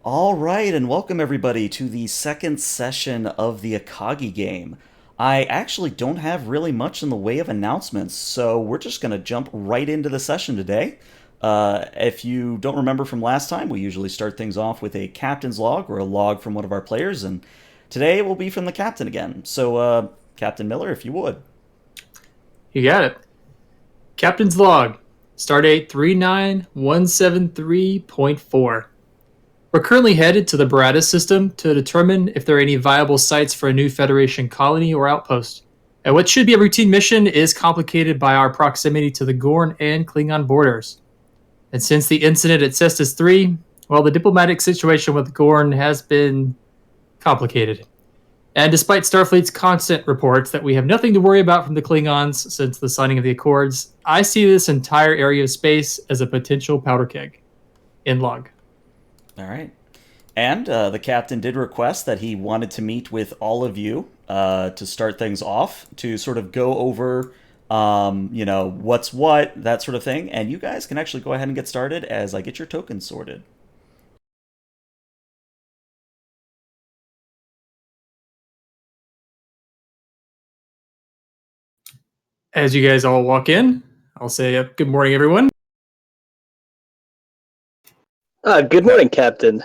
All right, and welcome everybody to the second session of the Akagi game. I actually don't have really much in the way of announcements, so we're just going to jump right into the session today. If you don't remember from last time, we usually start things off with a captain's log or a log from one of our players, and today it will be from the captain again. So, Captain Miller, if you would. You got it. Captain's log. Stardate 39173.4. We're currently headed to the Baratus system to determine if there are any viable sites for a new Federation colony or outpost. And what should be a routine mission is complicated by our proximity to the Gorn and Klingon borders. And since the incident at Cestus 3, well, the diplomatic situation with Gorn has been complicated. And despite Starfleet's constant reports that we have nothing to worry about from the Klingons since the signing of the Accords, I see this entire area of space as a potential powder keg. In log. All right. And the captain did request that he wanted to meet with all of you to start things off, to sort of go over, what's what, that sort of thing. And you guys can actually go ahead and get started as I get your tokens sorted. As you guys all walk in, I'll say good morning, everyone. Good morning, Captain.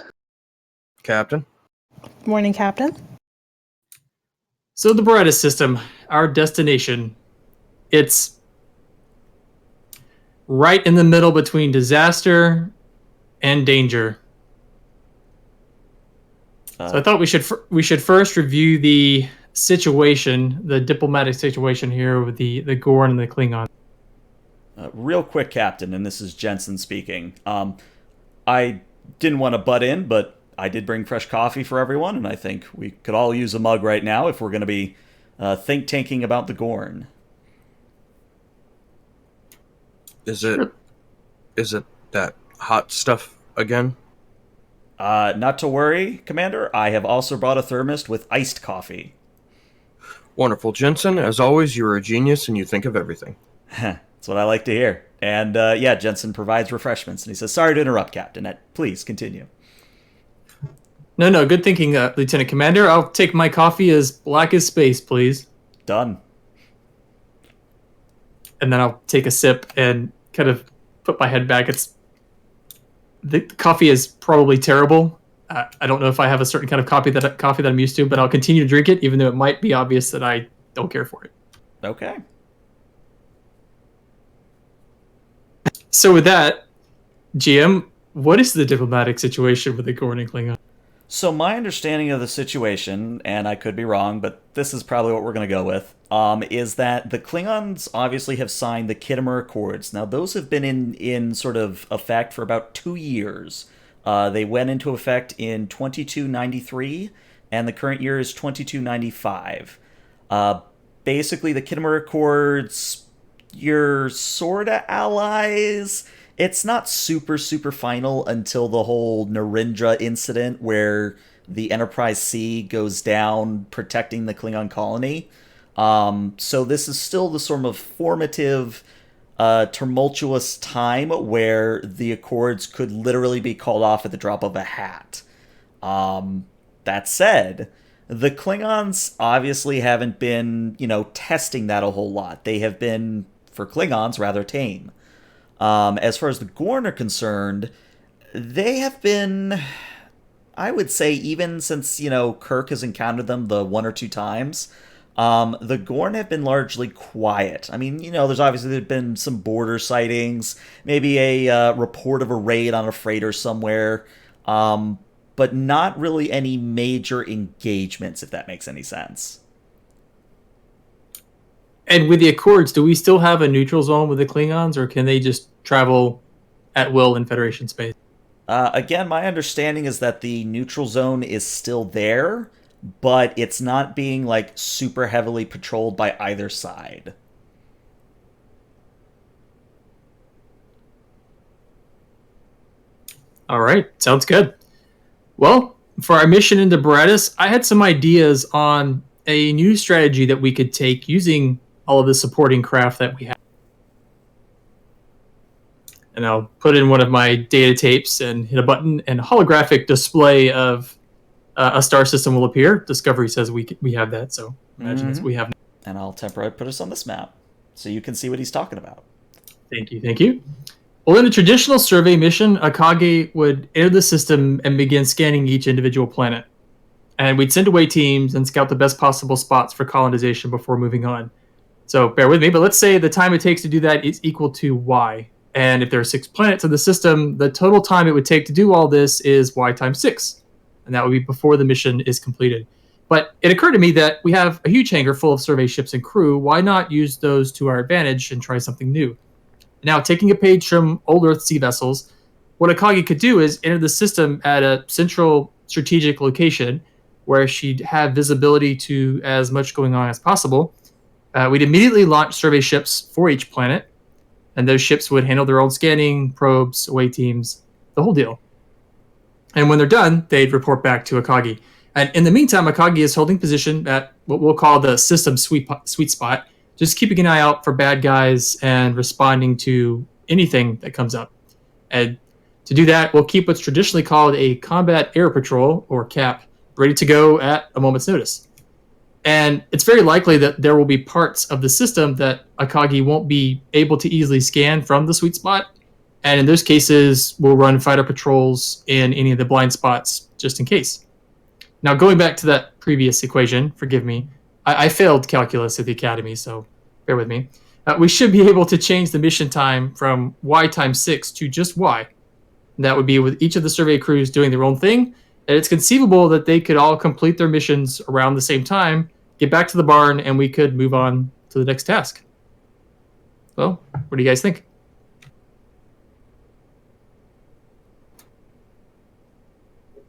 Captain. Morning, Captain. So the Baratus system, our destination, it's right in the middle between disaster and danger. So I thought we should first review the situation, the diplomatic situation here with the Gorn and the Klingon. Real quick, Captain, and this is Jensen speaking. I didn't want to butt in, but I did bring fresh coffee for everyone, and I think we could all use a mug right now if we're going to be think-tanking about the Gorn. Is it that hot stuff again? Not to worry, Commander. I have also brought a thermos with iced coffee. Wonderful, Jensen. As always, you're a genius and you think of everything. That's what I like to hear. And Jensen provides refreshments, and he says, "Sorry to interrupt, Captain. Please continue." No, good thinking, Lieutenant Commander. I'll take my coffee as black as space, please. Done. And then I'll take a sip and kind of put my head back. The coffee is probably terrible. I don't know if I have a certain kind of coffee that I'm used to, but I'll continue to drink it, even though it might be obvious that I don't care for it. Okay. So with that, GM, what is the diplomatic situation with the Gorn and Klingon? So my understanding of the situation, and I could be wrong, but this is probably what we're going to go with, is that the Klingons obviously have signed the Khitomer Accords. Now, those have been in sort of effect for about 2 years. They went into effect in 2293, and the current year is 2295. Basically, the Khitomer Accords, you're sort of allies. It's not super final until the whole Narendra incident where the Enterprise C goes down protecting the Klingon colony. So this is still the sort of formative, tumultuous time where the Accords could literally be called off at the drop of a hat. That said, the Klingons obviously haven't been, testing that a whole lot. They have been, for Klingons, rather tame. As far as the Gorn are concerned, they have been, I would say, even since, Kirk has encountered them the 1 or 2 times, the Gorn have been largely quiet. I mean, there's been some border sightings, maybe a report of a raid on a freighter somewhere, but not really any major engagements, if that makes any sense. And with the Accords, do we still have a neutral zone with the Klingons, or can they just travel at will in Federation space? Again, my understanding is that the neutral zone is still there, but it's not being, super heavily patrolled by either side. All right, sounds good. Well, for our mission into Baratus, I had some ideas on a new strategy that we could take using all of the supporting craft that we have. and I'll put in one of my data tapes and hit a button, and a holographic display of a star system will appear. Discovery says we have that, so imagine that's what we have. And I'll temporarily put us on this map so you can see what he's talking about. Thank you. Well, in a traditional survey mission, Akagi would enter the system and begin scanning each individual planet. And we'd send away teams and scout the best possible spots for colonization before moving on. So bear with me, but let's say the time it takes to do that is equal to y. And if there are 6 planets in the system, the total time it would take to do all this is y times 6. And that would be before the mission is completed. But it occurred to me that we have a huge hangar full of survey ships and crew. Why not use those to our advantage and try something new? Now, taking a page from Old Earth sea vessels, what Akagi could do is enter the system at a central strategic location where she'd have visibility to as much going on as possible. We'd immediately launch survey ships for each planet, and those ships would handle their own scanning, probes, away teams, the whole deal. And when they're done, they'd report back to Akagi. And in the meantime, Akagi is holding position at what we'll call the system sweet spot, just keeping an eye out for bad guys and responding to anything that comes up. And to do that, we'll keep what's traditionally called a combat air patrol, or CAP, ready to go at a moment's notice. And it's very likely that there will be parts of the system that Akagi won't be able to easily scan from the sweet spot. And in those cases, we'll run fighter patrols in any of the blind spots just in case. Now, going back to that previous equation, forgive me, I failed calculus at the academy, so bear with me. We should be able to change the mission time from y times 6 to just y. And that would be with each of the survey crews doing their own thing. And it's conceivable that they could all complete their missions around the same time, get back to the barn, and we could move on to the next task. Well, what do you guys think?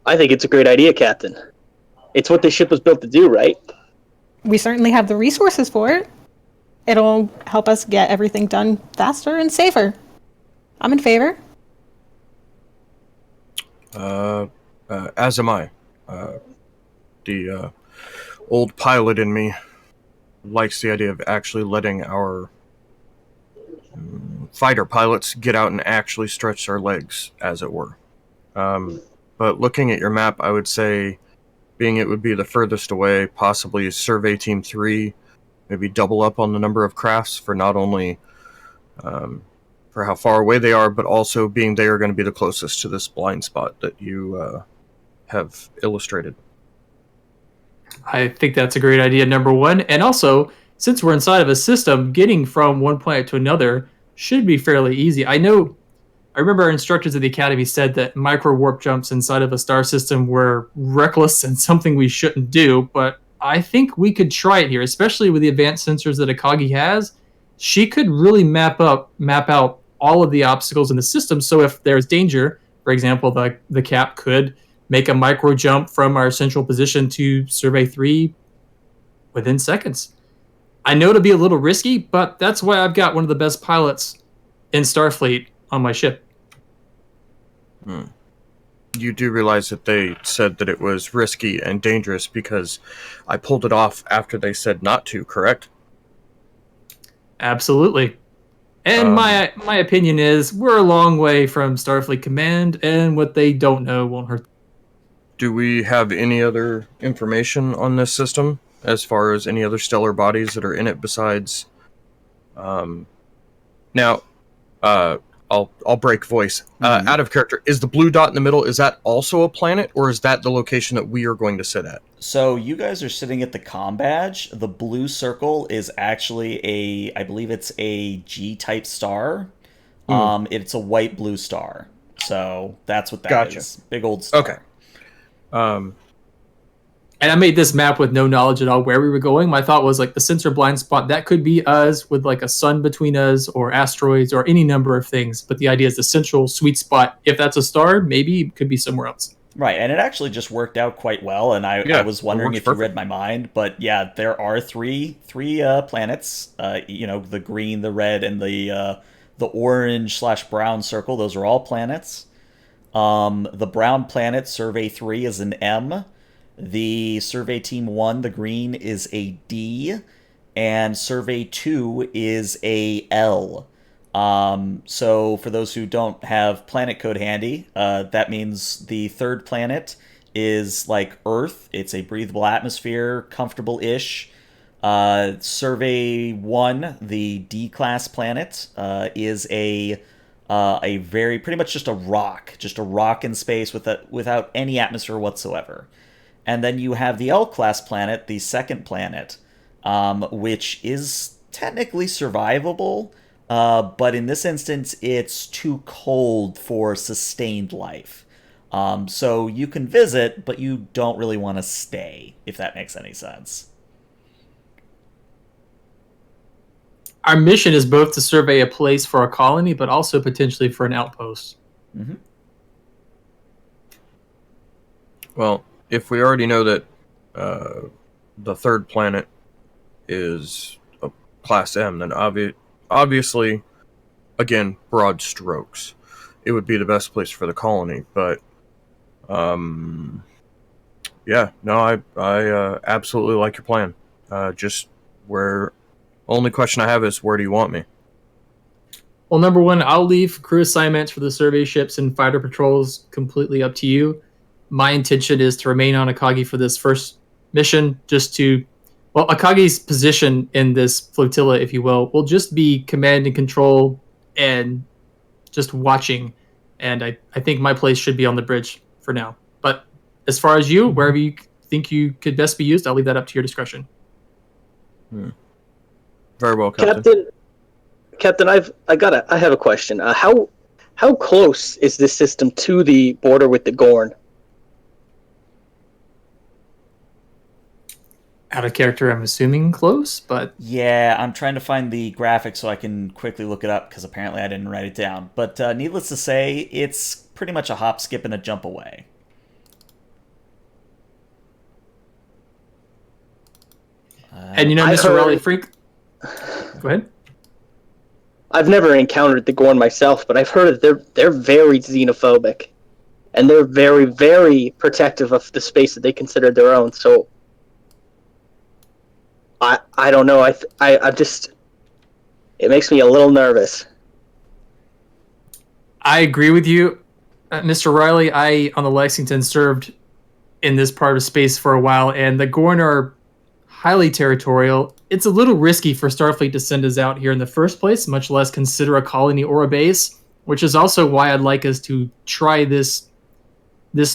I think it's a great idea, Captain. It's what this ship was built to do, right? We certainly have the resources for it. It'll help us get everything done faster and safer. I'm in favor. As am I. The old pilot in me likes the idea of actually letting our fighter pilots get out and actually stretch their legs, as it were. But looking at your map, I would say, being it would be the furthest away, possibly Survey Team 3, maybe double up on the number of crafts for not only for how far away they are, but also being they are going to be the closest to this blind spot that you have illustrated. I think that's a great idea, number one. And also, since we're inside of a system, getting from one planet to another should be fairly easy. I remember our instructors at the Academy said that micro warp jumps inside of a star system were reckless and something we shouldn't do, but I think we could try it here, especially with the advanced sensors that Akagi has. She could really map out all of the obstacles in the system, so if there's danger, for example, the cap could make a micro jump from our central position to Survey 3 within seconds. I know it'll be a little risky, but that's why I've got one of the best pilots in Starfleet on my ship. You do realize that they said that it was risky and dangerous because I pulled it off after they said not to, correct? Absolutely. And my opinion is we're a long way from Starfleet Command, and what they don't know won't hurt. Do we have any other information on this system as far as any other stellar bodies that are in it besides... I'll break voice. Out of character, is the blue dot in the middle, is that also a planet, or is that the location that we are going to sit at? So you guys are sitting at the comm badge. The blue circle is actually I believe it's a G-type star. It's a white-blue star. So that's what that is. Big old star. Okay. And I made this map with no knowledge at all where we were going. My thought was like the sensor blind spot, that could be us with like a sun between us or asteroids or any number of things. But the idea is the central sweet spot. If that's a star, maybe it could be somewhere else. Right, and it actually just worked out quite well, and I was wondering if you read my mind, but yeah, there are three planets, the green, the red, and the orange/brown circle. Those are all planets. The brown planet, Survey 3, is an M. The Survey Team 1, the green, is a D. And Survey 2 is a L. So for those who don't have planet code handy, that means the third planet is like Earth. It's a breathable atmosphere, comfortable-ish. Survey 1, the D-class planet, is a very pretty much just a rock in space without any atmosphere whatsoever. And then you have the L-class planet, the second planet, which is technically survivable, but in this instance, it's too cold for sustained life. So you can visit, but you don't really want to stay, if that makes any sense. Our mission is both to survey a place for a colony, but also potentially for an outpost. Mm-hmm. Well, if we already know that the third planet is a Class M, then obviously, again, broad strokes, it would be the best place for the colony. But, yeah, no, I absolutely like your plan. Just where... Only question I have is, where do you want me? Well, number one, I'll leave crew assignments for the survey ships and fighter patrols completely up to you. My intention is to remain on Akagi for this first mission, Akagi's position in this flotilla, if you will just be command and control and just watching. And I think my place should be on the bridge for now. But as far as you, wherever you think you could best be used, I'll leave that up to your discretion. Very well, Captain. Captain, I have a question. How close is this system to the border with the Gorn? Out of character, I'm assuming close, but Yeah, I'm trying to find the graphic so I can quickly look it up, because apparently I didn't write it down. But needless to say, it's pretty much a hop, skip, and a jump away. and you know, Mr. Raleigh Freak. Go ahead. I've never encountered the Gorn myself, but I've heard that they're very xenophobic, and they're very, very protective of the space that they consider their own. So I don't know. I just, it makes me a little nervous. I agree with you, Mr. Riley. I, on the Lexington, served in this part of space for a while, and the Gorn are highly territorial. It's a little risky for Starfleet to send us out here in the first place, much less consider a colony or a base, which is also why I'd like us to try this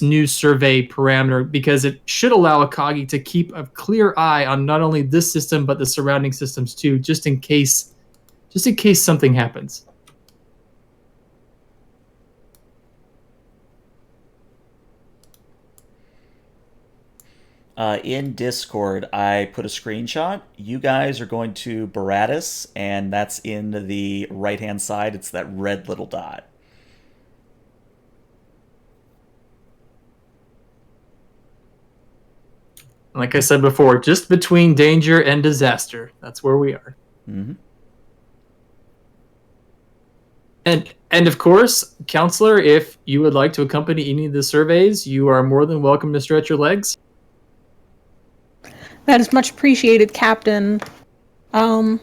new survey parameter, because it should allow Akagi to keep a clear eye on not only this system but the surrounding systems too, just in case something happens. In Discord, I put a screenshot. You guys are going to Baratus, and that's in the right-hand side. It's that red little dot. Like I said before, just between danger and disaster. That's where we are. Mm-hmm. And of course, Counselor, if you would like to accompany any of the surveys, you are more than welcome to stretch your legs. That is much appreciated, Captain. I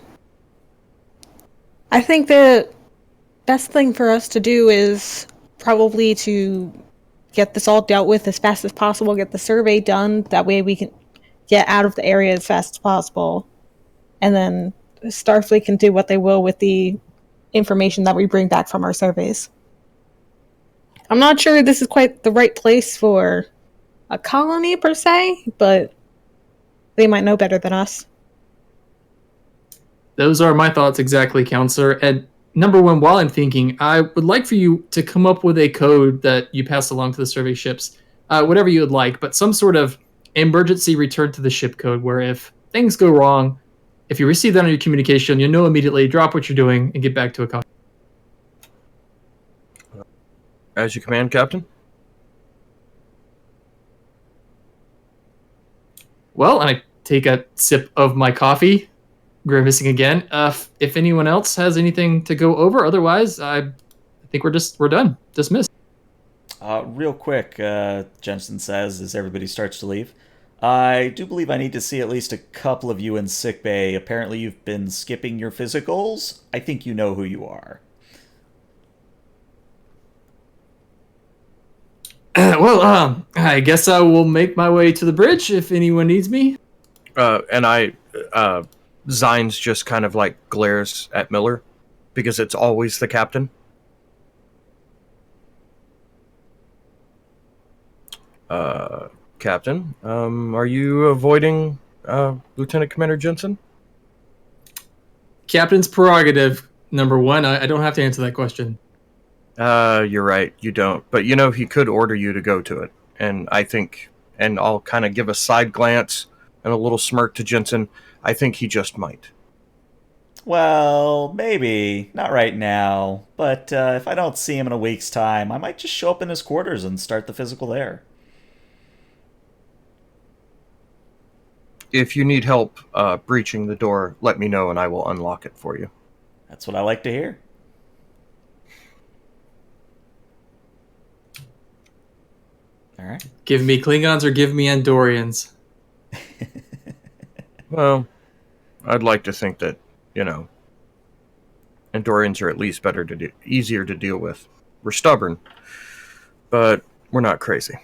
think the best thing for us to do is probably to get this all dealt with as fast as possible, get the survey done. That way we can get out of the area as fast as possible. And then Starfleet can do what they will with the information that we bring back from our surveys. I'm not sure this is quite the right place for a colony per se, but they might know better than us. Those are my thoughts exactly, Counselor. And number one, while I'm thinking, I would like for you to come up with a code that you pass along to the survey ships, whatever you would like, but some sort of emergency return to the ship code where if things go wrong, if you receive that on your communication, you'll know immediately, drop what you're doing, and get back to a copy. As you command, Captain. Well, and I take a sip of my coffee, grimacing again. If anyone else has anything to go over, otherwise, I think we're done. Dismissed. Real quick, Jensen says as everybody starts to leave. I do believe I need to see at least a couple of you in sickbay. Apparently you've been skipping your physicals. I think you know who you are. I guess I will make my way to the bridge if anyone needs me. Zines just kind of like glares at Miller because it's always the captain. Captain, are you avoiding Lieutenant Commander Jensen? Captain's prerogative, number one. I don't have to answer that question. You're right, you don't. But he could order you to go to it. And I think, and I'll kind of give a side glance and a little smirk to Jensen, I think he just might. Well, maybe. Not right now. But if I don't see him in a week's time, I might just show up in his quarters and start the physical there. If you need help breaching the door, let me know and I will unlock it for you. That's what I like to hear. All right. Give me Klingons or give me Andorians. Well, I'd like to think that, Andorians are at least easier to deal with. We're stubborn, but we're not crazy.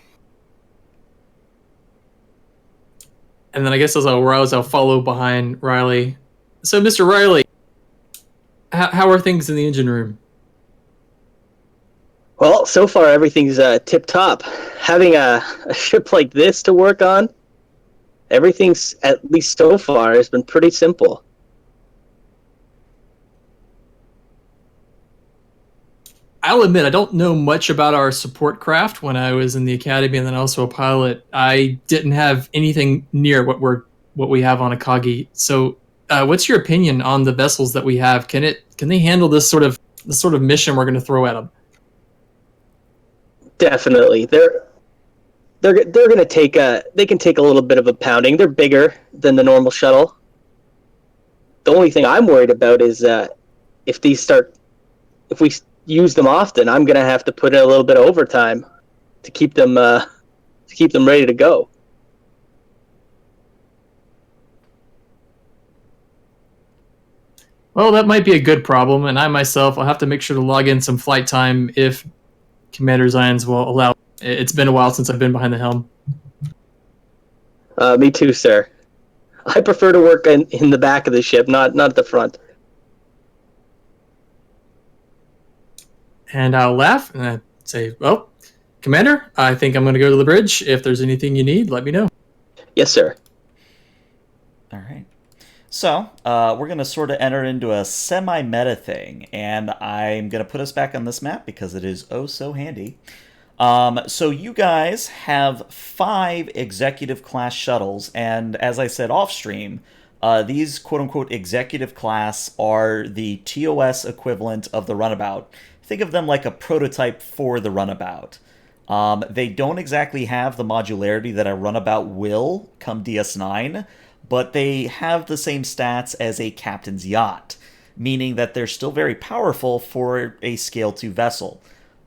And then I guess as I'll follow behind Riley. So, Mr. Riley, how are things in the engine room? Well, so far everything's tip-top. Having a ship like this to work on, everything's, at least so far, has been pretty simple. I'll admit I don't know much about our support craft. When I was in the academy and then also a pilot, I didn't have anything near what we have on Akagi. So, what's your opinion on the vessels that we have? Can they handle this sort of mission we're going to throw at them? Definitely, they're going to take they can take a little bit of a pounding. They're bigger than the normal shuttle. The only thing I'm worried about is if we use them often, I'm going to have to put in a little bit of overtime to keep them ready to go. Well, that might be a good problem, and I myself, I'll have to make sure to log in some flight time if Commander Zions will allow. It's been a while since I've been behind the helm. Me too, sir. I prefer to work in the back of the ship, not at the front. And I'll laugh and I'd say, well, Commander, I think I'm going to go to the bridge. If there's anything you need, let me know. Yes, sir. All right. So, we're going to sort of enter into a semi-meta thing, and I'm going to put us back on this map because it is oh so handy. So you guys have 5 executive class shuttles, and as I said off stream, these quote-unquote executive class are the TOS equivalent of the runabout. Think of them like a prototype for the runabout. They don't exactly have the modularity that a runabout will come DS9, but they have the same stats as a captain's yacht, meaning that they're still very powerful for a Scale 2 vessel.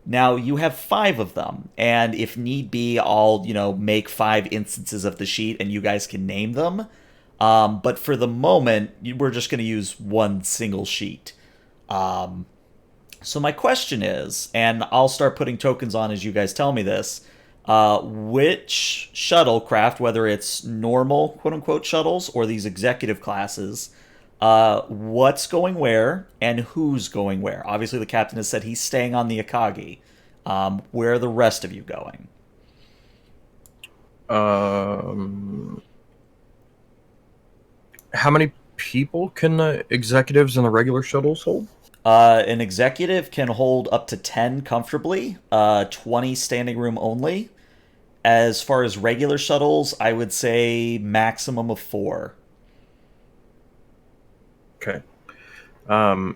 Now, you have 5 of them, and if need be, I'll, make 5 instances of the sheet and you guys can name them. But for the moment, we're just going to use one single sheet. So my question is, and I'll start putting tokens on as you guys tell me this, which shuttlecraft, whether it's normal quote-unquote shuttles or these executive classes, what's going where and who's going where? Obviously the captain has said he's staying on the Akagi. Where are the rest of you going? How many people can the executives and the regular shuttles hold? An executive can hold up to 10 comfortably, 20 standing room only. As far as regular shuttles, I would say maximum of 4. Okay. I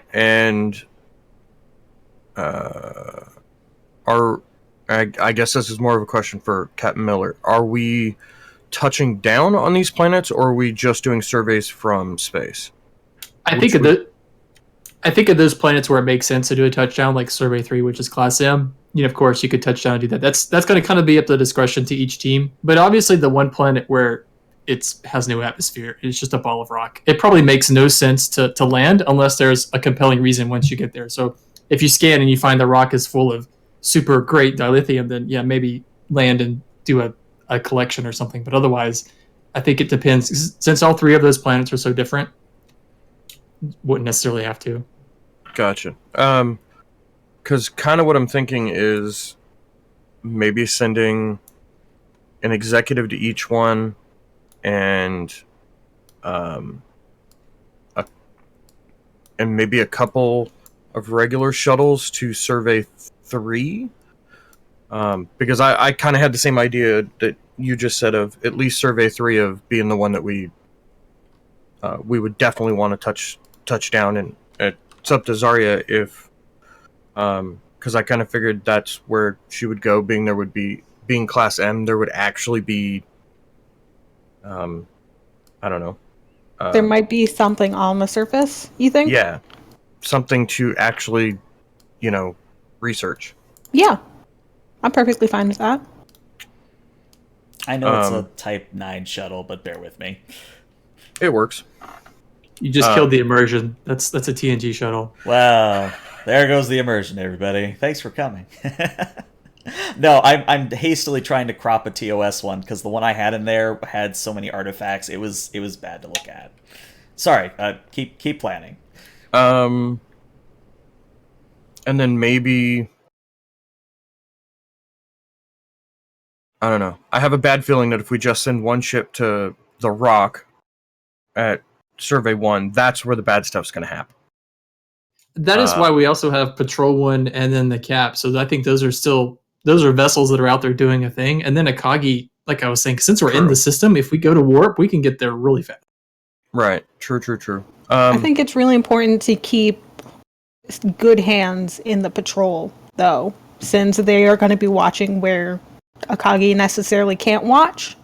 guess this is more of a question for Captain Miller. Are we touching down on these planets, or are we just doing surveys from space? I think of those planets where it makes sense to do a touchdown, like Survey 3, which is Class M. Of course, you could touchdown and do that. That's going to kind of be up to the discretion to each team. But obviously, the one planet where it has no atmosphere. It's just a ball of rock. It probably makes no sense to land unless there's a compelling reason once you get there. So if you scan and you find the rock is full of super great dilithium, then yeah, maybe land and do a collection or something. But otherwise, I think it depends. Since all three of those planets are so different, wouldn't necessarily have to. Gotcha. Because kind of what I'm thinking is maybe sending an executive to each one, and and maybe a couple of regular shuttles to survey 3. Because I kind of had the same idea that you just said of at least survey 3 of being the one that we would definitely want to touch down, and it's up to Zarya if because I kind of figured that's where she would go, being class M, there would actually be I don't know. There might be something on the surface, you think? Yeah, something to actually, research. Yeah. I'm perfectly fine with that. I know it's a Type 9 shuttle, but bear with me. It works. You just killed the immersion. That's a TNG shuttle. Well, there goes the immersion, everybody. Thanks for coming. No, I'm hastily trying to crop a TOS one because the one I had in there had so many artifacts. It was bad to look at. Sorry. Keep planning. And then maybe, I don't know. I have a bad feeling that if we just send one ship to the Rock at Survey 1, that's where the bad stuff's going to happen. That is why we also have Patrol 1 and then the Cap. So I think those are vessels that are out there doing a thing. And then Akagi, like I was saying, since we're in the system, if we go to warp, we can get there really fast. Right. True. I think it's really important to keep good hands in the patrol, though, since they are going to be watching where Akagi necessarily can't watch.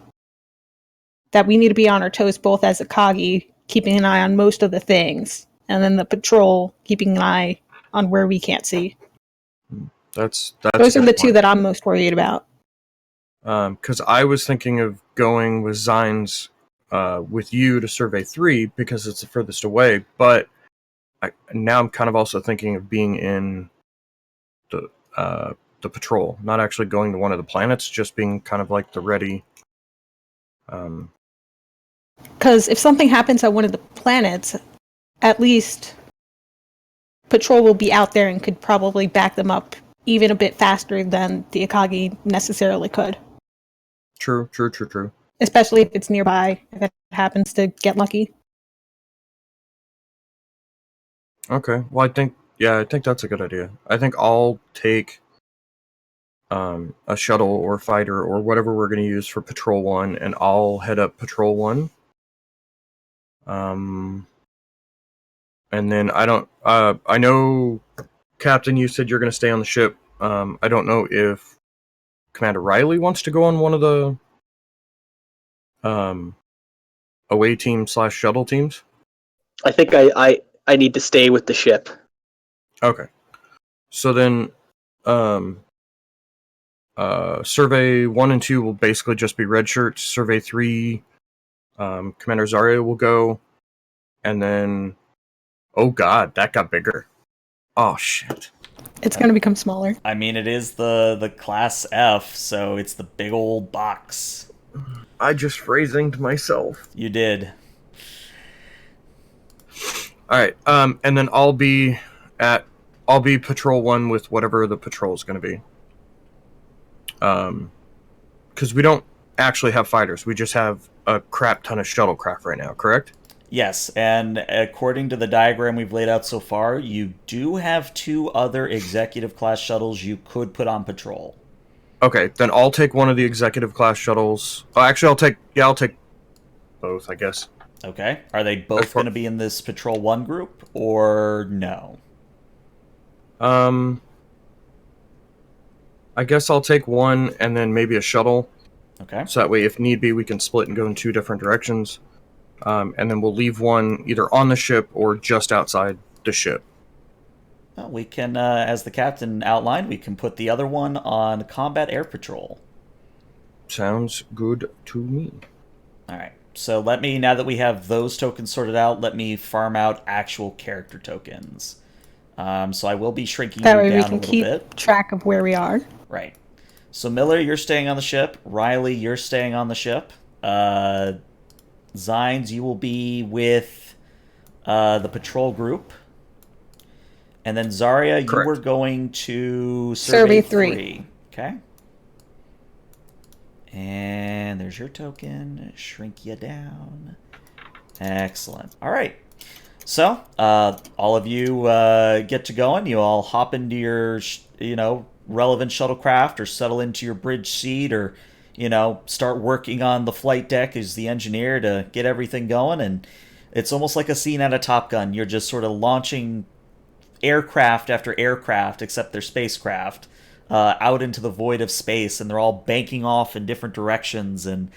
That we need to be on our toes, both as Akagi, keeping an eye on most of the things, and then the patrol keeping an eye on where we can't see. That's those are the two that I'm most worried about. Because I was thinking of going with Zines with you to Survey 3 because it's the furthest away, but now I'm kind of also thinking of being in the patrol, not actually going to one of the planets, just being kind of like the ready. Because if something happens at one of the planets, at least patrol will be out there and could probably back them up even a bit faster than the Akagi necessarily could. True. Especially if it's nearby, if it happens to get lucky. Okay, well, I think that's a good idea. I think I'll take a shuttle or fighter or whatever we're going to use for Patrol 1, and I'll head up Patrol 1. And then I know, Captain, you said you're going to stay on the ship. I don't know if Commander Riley wants to go on one of the away team / shuttle teams. I think I need to stay with the ship. Okay. So then Survey 1 and 2 will basically just be red shirts. Survey 3, Commander Zarya will go. And then, oh god, that got bigger. Oh shit. It's going to become smaller. I mean, it is the Class F, so it's the big old box. I just phrasinged myself. You did. Alright, and then I'll be Patrol 1 with whatever the patrol is going to be. Because we don't actually have fighters. We just have a crap ton of shuttlecraft right now, correct? Yes, and according to the diagram we've laid out so far, you do have 2 other executive class shuttles you could put on patrol. Okay, then I'll take one of the executive class shuttles. Oh, actually, I'll take both, I guess. Okay. Are they both going to be in this Patrol 1 group, or no? I guess I'll take one and then maybe a shuttle. Okay. So that way, if need be, we can split and go in 2 different directions. And then we'll leave one either on the ship or just outside the ship. Well, we can, as the captain outlined, we can put the other one on combat air patrol. Sounds good to me. All right. So let me, now that we have those tokens sorted out, let me farm out actual character tokens. So I will be shrinking That you way we down a can little keep bit. track of where we are. Right. So Miller, you're staying on the ship. Riley, you're staying on the ship. Zines, you will be with the patrol group. And then Zarya, you Correct. were going to Survey Survey 3. 3. Okay. And there's your token. Shrink you down. Excellent. All right. So, all of you get to going. You all hop into your, relevant shuttlecraft, or settle into your bridge seat, or, start working on the flight deck as the engineer to get everything going. And it's almost like a scene out of Top Gun. You're just sort of launching aircraft after aircraft, except they're spacecraft, out into the void of space, and they're all banking off in different directions. And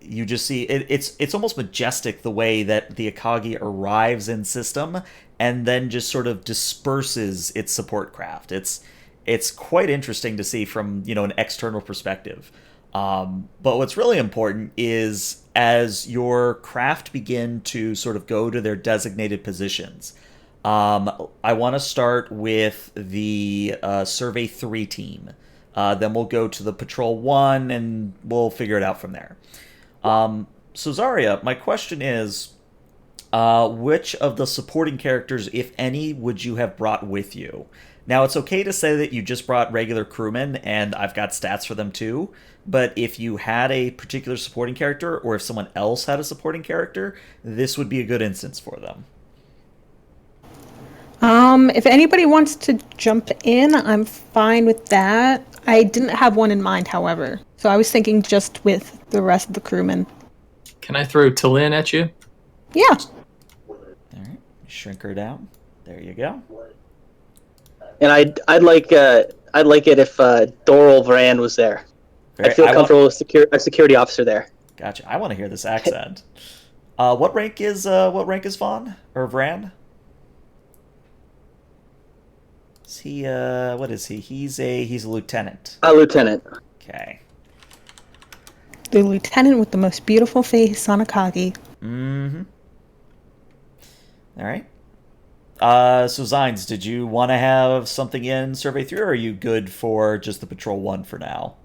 you just see it's almost majestic the way that the Akagi arrives in system and then just sort of disperses its support craft. It's quite interesting to see from an external perspective. But what's really important is as your craft begin to sort of go to their designated positions. I want to start with the Survey 3 team. Then we'll go to the Patrol 1, and we'll figure it out from there. So Zarya, my question is, which of the supporting characters, if any, would you have brought with you? Now, it's okay to say that you just brought regular crewmen, and I've got stats for them too, but if you had a particular supporting character, or if someone else had a supporting character, this would be a good instance for them. If anybody wants to jump in, I'm fine with that. I didn't have one in mind, however. So I was thinking just with the rest of the crewmen. Can I throw Talin at you? Yeah. All right, shrink her down. There you go. And I'd like it if Doral Varan was there. I feel comfortable with a security officer there. Gotcha. I want to hear this accent. What rank is Vaughn or Vran? Is he what is he? He's a lieutenant. A lieutenant. Okay. The lieutenant with the most beautiful face on Akagi. Mm-hmm. All right. So Zines, did you want to have something in Survey 3, or are you good for just the Patrol 1 for now?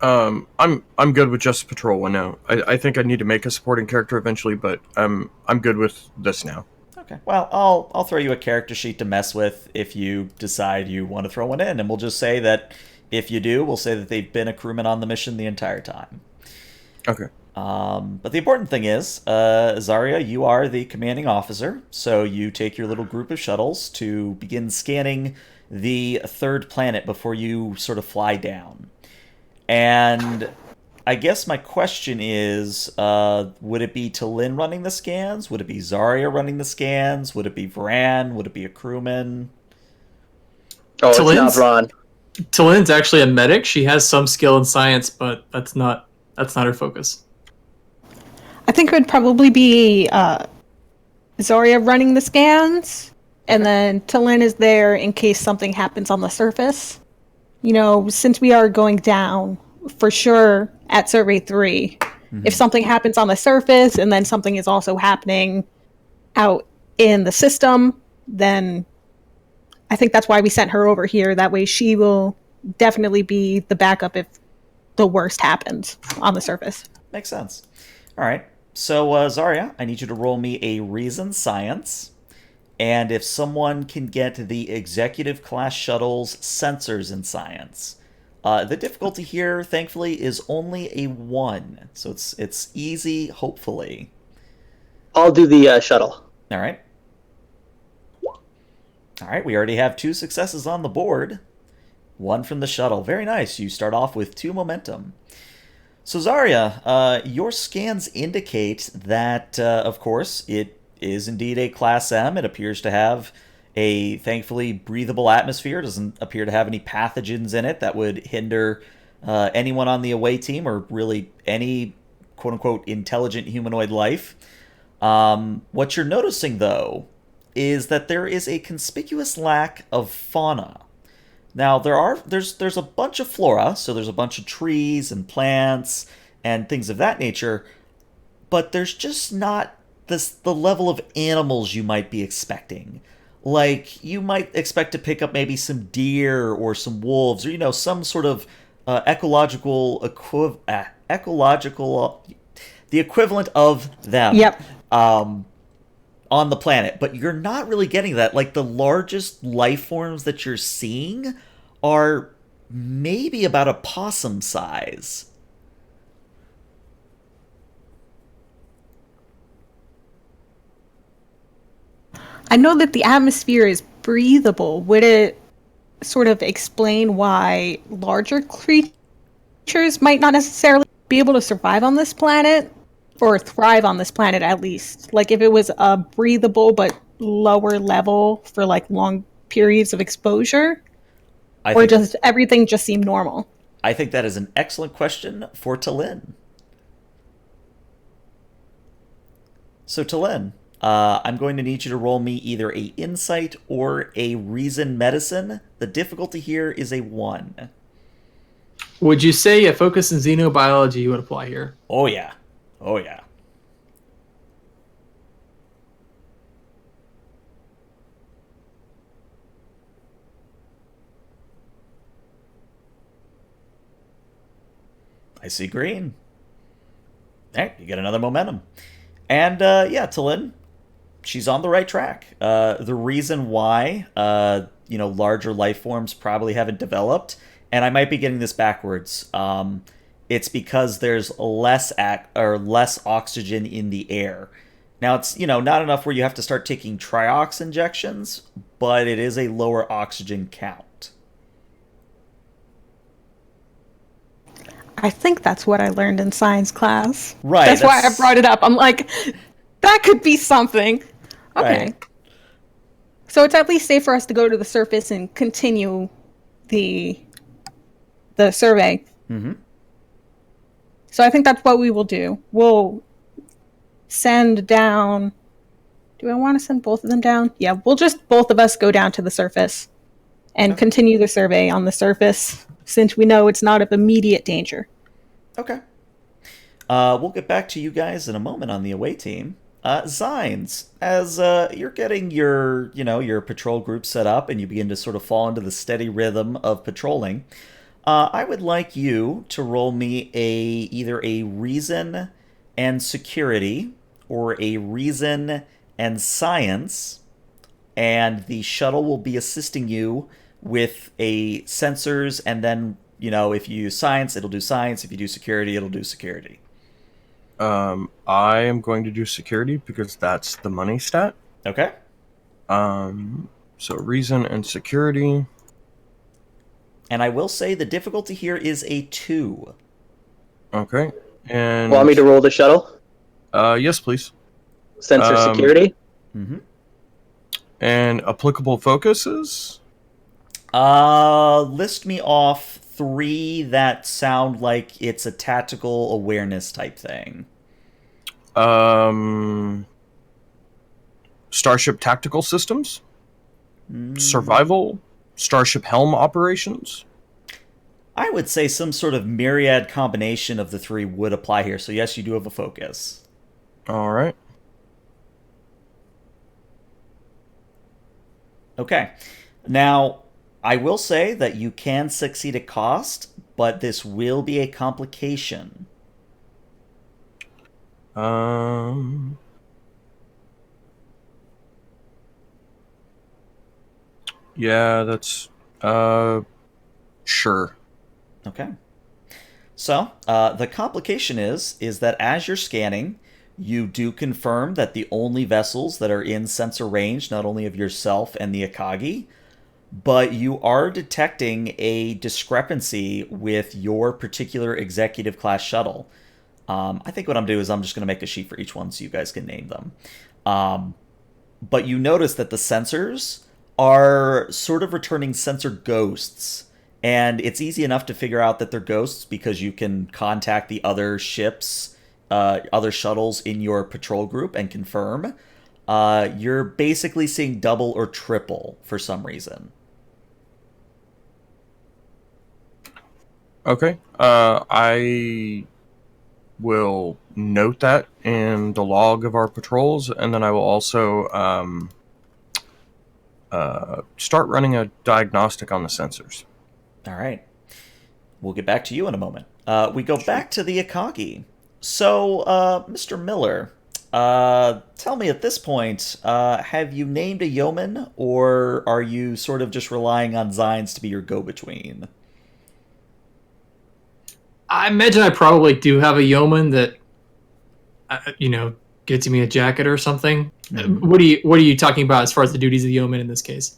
I'm good with just Patrol 1 now. I think I need to make a supporting character eventually, but I'm good with this now. Okay. Well, I'll throw you a character sheet to mess with if you decide you want to throw one in, and we'll just say that if you do, we'll say that they've been a crewman on the mission the entire time. Okay. But the important thing is, Zarya, you are the commanding officer, so you take your little group of shuttles to begin scanning the third planet before you sort of fly down. And I guess my question is, would it be Talin running the scans? Would it be Zarya running the scans? Would it be Varan? Would it be a crewman? Oh, it's Talin's- not Ron. Talin's actually a medic. She has some skill in science, but that's not her focus. I think it would probably be Zarya running the scans, and then Talin is there in case something happens on the surface. Since we are going down, for sure, at Survey 3, if something happens on the surface, and then something is also happening out in the system, then I think that's why we sent her over here. That way she will definitely be the backup if the worst happens on the surface. Makes sense. All right. So, Zarya, I need you to roll me a Reason Science. And if someone can get the Executive Class Shuttle's sensors in Science. The difficulty here, thankfully, is only a 1. So it's easy, hopefully. I'll do the shuttle. All right. All right, we already have 2 successes on the board. 1 from the shuttle. Very nice. You start off with 2 momentum. So Zarya, your scans indicate that, of course, it is indeed a Class M. It appears to have a, thankfully, breathable atmosphere. It doesn't appear to have any pathogens in it that would hinder anyone on the away team, or really any quote-unquote intelligent humanoid life. What you're noticing, though, is that there is a conspicuous lack of fauna. Now, there's a bunch of flora, so there's a bunch of trees and plants and things of that nature, but there's just not the level of animals you might be expecting. Like, you might expect to pick up maybe some deer or some wolves, or some sort of ecological the equivalent of them. Yep. On the planet, but you're not really getting that. Like, the largest life forms that you're seeing are maybe about a possum size. I know that the atmosphere is breathable. Would it sort of explain why larger creatures might not necessarily be able to survive on this planet? Or thrive on this planet, at least. Like, if it was a breathable but lower level for, like, long periods of exposure? Or just everything just seemed normal? I think that is an excellent question for Talin. So, Talin, I'm going to need you to roll me either a insight or a reason medicine. The difficulty here is a 1. Would you say a focus in xenobiology would apply here? Oh, yeah. Oh, yeah. I see green. Hey, you get another momentum. And, yeah, Talin, she's on the right track. The reason why, larger life forms probably haven't developed, and I might be getting this backwards, it's because there's less oxygen in the air. Now, it's, not enough where you have to start taking triox injections, but it is a lower oxygen count. I think that's what I learned in science class. Right. That's why I brought it up. I'm like, that could be something. Okay. Right. So it's at least safe for us to go to the surface and continue the survey. Mm-hmm. So I think that's what we will do. We'll send down... Do I want to send both of them down? Yeah, we'll just both of us go down to the surface and continue the survey on the surface, since we know it's not of immediate danger. Okay. We'll get back to you guys in a moment on the away team. Zines, as you're getting your patrol group set up and you begin to sort of fall into the steady rhythm of patrolling, I would like you to roll me either a reason and security or a reason and science, and the shuttle will be assisting you with a sensors, and then, if you use science, it'll do science. If you do security, it'll do security. I am going to do security because that's the money stat. Okay. So reason and security. And I will say the difficulty here is a 2. Okay. And Want me to roll the shuttle? Yes, please. Sensor security? Mm-hmm. And applicable focuses? List me off 3 that sound like it's a tactical awareness type thing. Starship tactical systems? Survival? Starship helm operations? I would say some sort of myriad combination of the 3 would apply here. So yes, you do have a focus. All right. Okay. Now, I will say that you can succeed at cost, but this will be a complication. Yeah, that's sure. Okay. So, the complication is that as you're scanning, you do confirm that the only vessels that are in sensor range, not only of yourself and the Akagi, but you are detecting a discrepancy with your particular executive class shuttle. I think what I'm doing is I'm just going to make a sheet for each one so you guys can name them. But you notice that the sensors are sort of returning sensor ghosts. And it's easy enough to figure out that they're ghosts because you can contact the other ships, other shuttles in your patrol group and confirm. You're basically seeing double or triple for some reason. Okay. I will note that in the log of our patrols, and then I will also start running a diagnostic on the sensors. All right. We'll get back to you in a moment. We go back to the Akagi. So, Mr. Miller, tell me at this point, have you named a yeoman, or are you sort of just relying on Zines to be your go-between? I imagine I probably do have a yeoman that, gets me a jacket or something. Mm-hmm. What are you talking about as far as the duties of the yeoman in this case?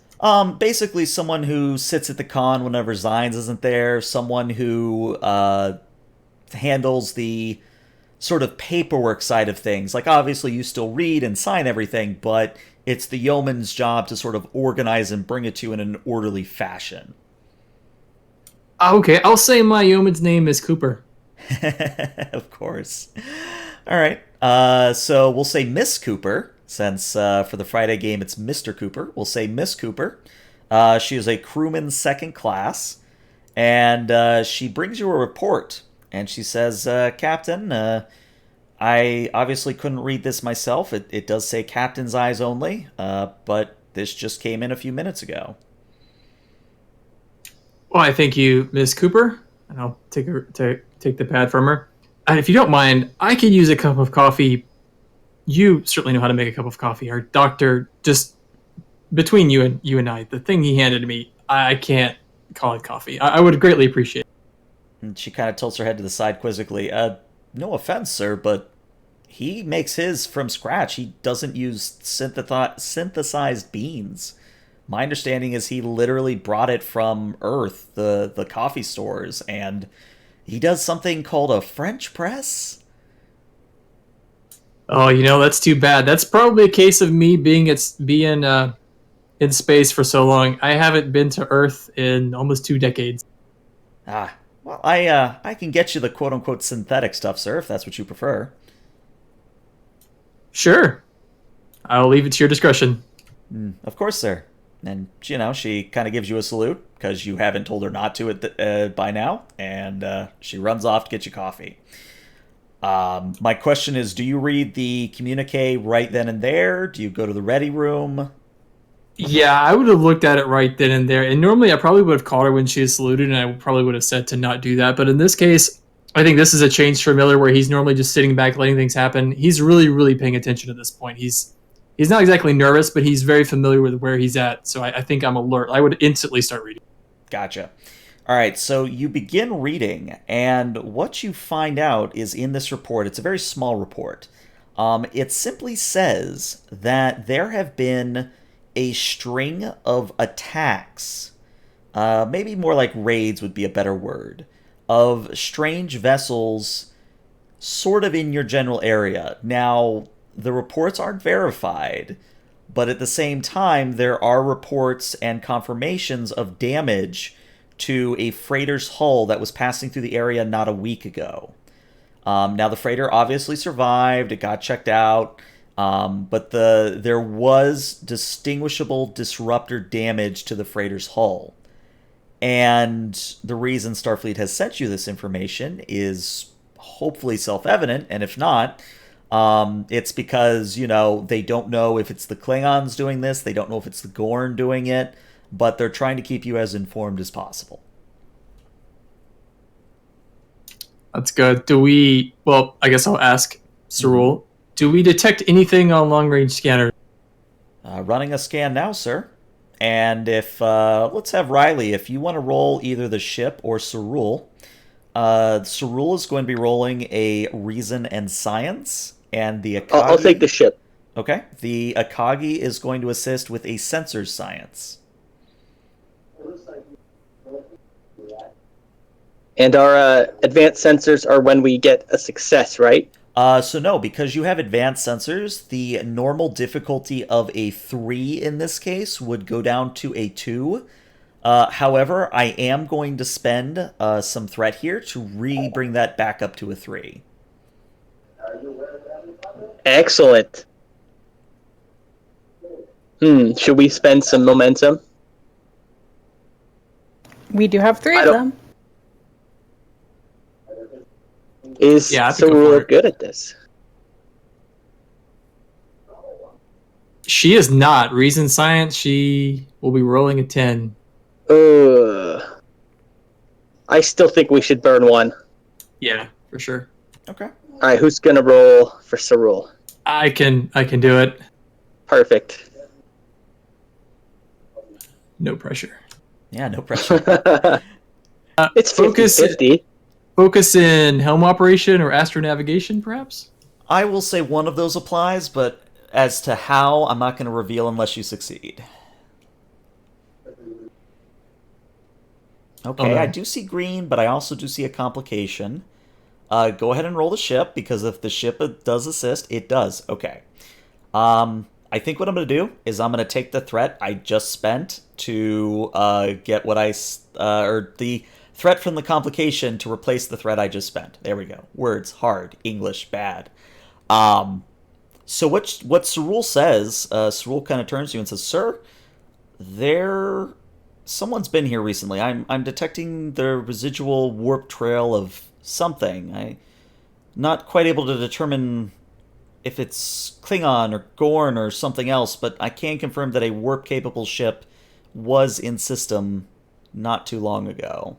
Basically someone who sits at the con whenever Zines isn't there, someone who handles the sort of paperwork side of things. Like, obviously you still read and sign everything, but it's the yeoman's job to sort of organize and bring it to you in an orderly fashion. Okay, I'll say my yeoman's name is Cooper. Of course. All right. So we'll say Miss Cooper, since for the Friday game it's Mr. Cooper. We'll say Miss Cooper. She is a crewman second class, and she brings you a report. And she says, Captain, I obviously couldn't read this myself. It does say Captain's eyes only, but this just came in a few minutes ago. Well, I thank you, Miss Cooper, and I'll take the pad from her. And if you don't mind, I could use a cup of coffee. You certainly know how to make a cup of coffee. Our doctor, just between you and I, the thing he handed me, I can't call it coffee. I would greatly appreciate it. And she kind of tilts her head to the side quizzically. No offense, sir, but he makes his from scratch. He doesn't use synthesized beans. My understanding is he literally brought it from Earth, the coffee stores, and he does something called a French press. Oh, that's too bad. That's probably a case of me being in space for so long. I haven't been to Earth in almost 2 decades. Well, I can get you the quote-unquote synthetic stuff, sir, if that's what you prefer. Sure. I'll leave it to your discretion. Of course, sir. And, she kind of gives you a salute, because you haven't told her not to by now, and she runs off to get you coffee. My question is, do you read the communique right then and there? Do you go to the ready room? Yeah, I would have looked at it right then and there. And normally I probably would have called her when she was saluted, and I probably would have said to not do that. But in this case, I think this is a change for Miller, where he's normally just sitting back, letting things happen. He's really, really paying attention at this point. He's not exactly nervous, but he's very familiar with where he's at. So I think I'm alert. I would instantly start reading. Gotcha. All right, so you begin reading, and what you find out is in this report. It's a very small report. It simply says that there have been a string of attacks, maybe more like raids would be a better word, of strange vessels sort of in your general area. Now, the reports aren't verified, but at the same time, there are reports and confirmations of damage to a freighter's hull that was passing through the area not a week ago. Now, the freighter obviously survived. It got checked out. But there was distinguishable disruptor damage to the freighter's hull. And the reason Starfleet has sent you this information is hopefully self-evident, and if not, it's because, they don't know if it's the Klingons doing this, they don't know if it's the Gorn doing it, but they're trying to keep you as informed as possible. That's good. I guess I'll ask Cerule. Do we detect anything on long-range scanners? Running a scan now, sir. And if, let's have Riley, if you want to roll either the ship or Cerule. Cerule is going to be rolling a Reason and Science, and the Akagi... I'll take the ship. Okay. The Akagi is going to assist with a Sensors Science. And our advanced sensors are when we get a success, right? So no, because you have advanced sensors, the normal difficulty of a 3 in this case would go down to a 2. However, I am going to spend some threat here to bring that back up to a 3. Excellent. Should we spend some momentum? We do have 3 of them. Is Yeah, I think go for Sarula it. good at this? She is not. Reason science, she will be rolling a 10. I still think we should burn one. Yeah, for sure. Okay. All right, who's gonna roll for Sarul? I can do it. Perfect. No pressure. Yeah, no pressure. It's Focus 50-50. Focus in helm operation or astronavigation, perhaps? I will say one of those applies, but as to how, I'm not going to reveal unless you succeed. Okay, Oh, no. I do see green, but I also do see a complication. Go ahead and roll the ship, because if the ship does assist, it does. Okay. I think what I'm going to do is I'm going to take the threat I just spent to get what or the threat from the complication to replace the threat I just spent. There we go. Words, hard. English, bad. So what Sarul says, Sarul kind of turns to you and says, "Sir, someone's been here recently. I'm detecting the residual warp trail of something. I'm not quite able to determine if it's Klingon or Gorn or something else, but I can confirm that a warp-capable ship was in system not too long ago."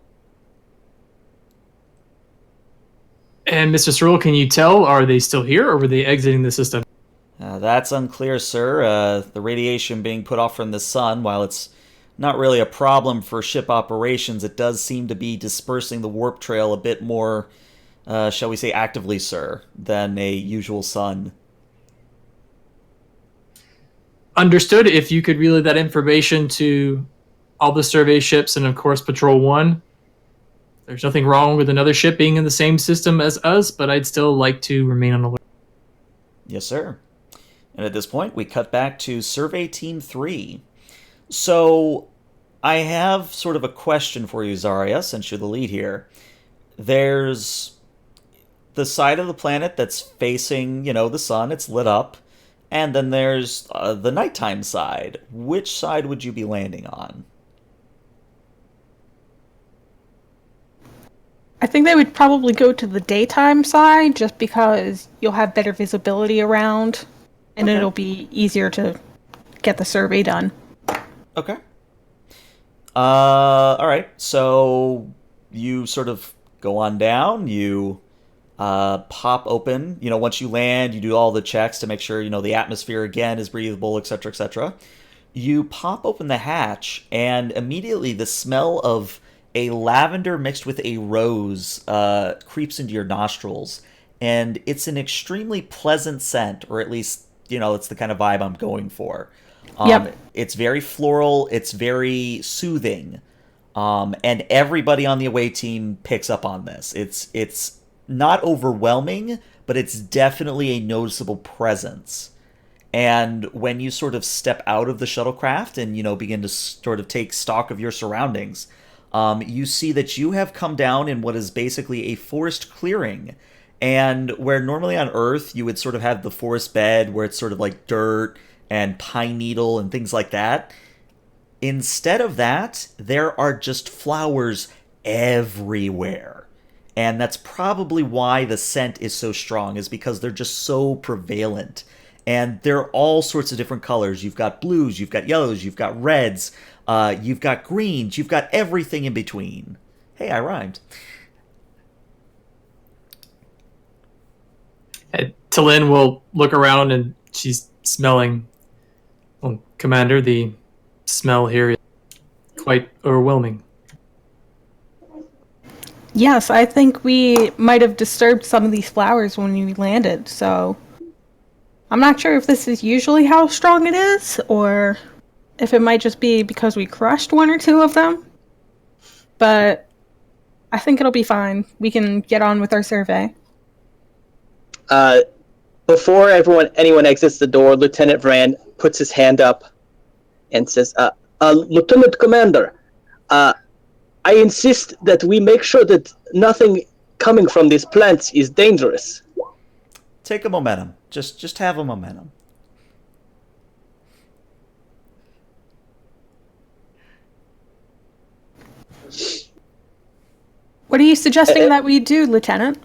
And Mr. Searle, can you tell, are they still here or were they exiting the system? That's unclear, sir. The radiation being put off from the sun, while it's not really a problem for ship operations, it does seem to be dispersing the warp trail a bit more, shall we say, actively, sir, than a usual sun. Understood. If you could relay that information to all the survey ships and, of course, Patrol 1. There's nothing wrong with another ship being in the same system as us, but I'd still like to remain on alert. Yes, sir. And at this point, we cut back to Survey Team 3. So, I have sort of a question for you, Zarya, since you're the lead here. There's the side of the planet that's facing, the sun, it's lit up. And then there's the nighttime side. Which side would you be landing on? I think they would probably go to the daytime side just because you'll have better visibility around and Okay. it'll be easier to get the survey done. Okay. Alright, so you sort of go on down, you pop open, once you land, you do all the checks to make sure, the atmosphere again is breathable, etc., etc. You pop open the hatch, and immediately the smell of a lavender mixed with a rose creeps into your nostrils, and it's an extremely pleasant scent, or at least, it's the kind of vibe I'm going for. Yep. It's very floral, it's very soothing, and everybody on the away team picks up on this. It's not overwhelming, but it's definitely a noticeable presence. And when you sort of step out of the shuttlecraft and, begin to sort of take stock of your surroundings, you see that you have come down in what is basically a forest clearing. And where normally on Earth you would sort of have the forest bed where it's sort of like dirt and pine needle and things like that, instead of that, there are just flowers everywhere. And that's probably why the scent is so strong, is because they're just so prevalent. And they're all sorts of different colors. You've got blues, you've got yellows, you've got reds, you've got greens, you've got everything in between. Hey, I rhymed. Talin will look around and she's smelling. Well, Commander, the smell here is quite overwhelming. Yes, I think we might have disturbed some of these flowers when we landed, so I'm not sure if this is usually how strong it is, or if it might just be because we crushed one or two of them. But I think it'll be fine. We can get on with our survey. Before anyone exits the door, Lieutenant Vrand puts his hand up and says, Lieutenant Commander, I insist that we make sure that nothing coming from these plants is dangerous. Take a momentum. Just have a momentum. What are you suggesting that we do, Lieutenant?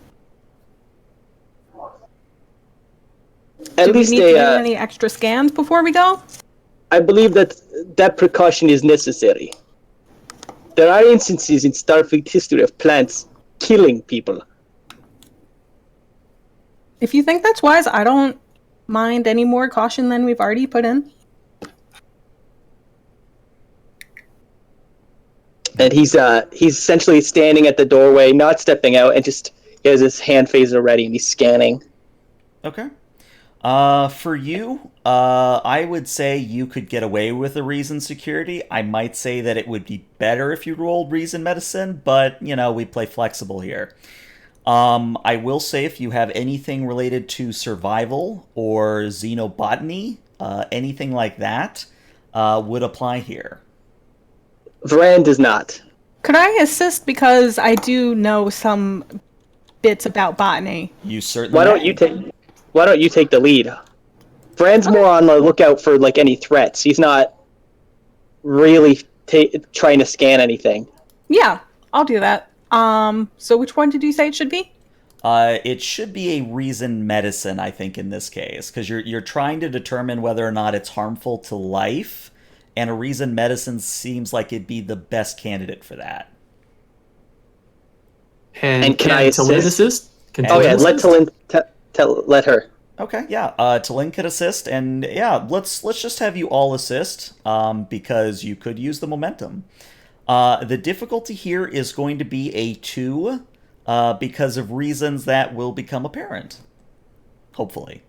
At Do we least need to do any extra scans before we go? I believe that precaution is necessary. There are instances in Starfleet history of plants killing people. If you think that's wise, I don't mind any more caution than we've already put in. And he's essentially standing at the doorway, not stepping out, and just he has his hand phaser ready and he's scanning. Okay. For you, I would say you could get away with a reason security. I might say that it would be better if you rolled reason medicine, but, we play flexible here. I will say if you have anything related to survival or xenobotany, anything like that, would apply here. Varan does not. Could I assist because I do know some bits about botany? You certainly Why don't you take the lead? Varan's more on the lookout for any threats. He's not really trying to scan anything. Yeah, I'll do that. So which one did you say it should be? It should be a reason medicine, I think, in this case, because you're trying to determine whether or not it's harmful to life, and a reason medicine seems like it'd be the best candidate for that. And can I Talin assist? Can Oh Talin yeah, let assist? Talin let her. Okay, yeah. Talin could assist, and yeah, let's just have you all assist, because you could use the momentum. The difficulty here is going to be a 2, because of reasons that will become apparent. Hopefully.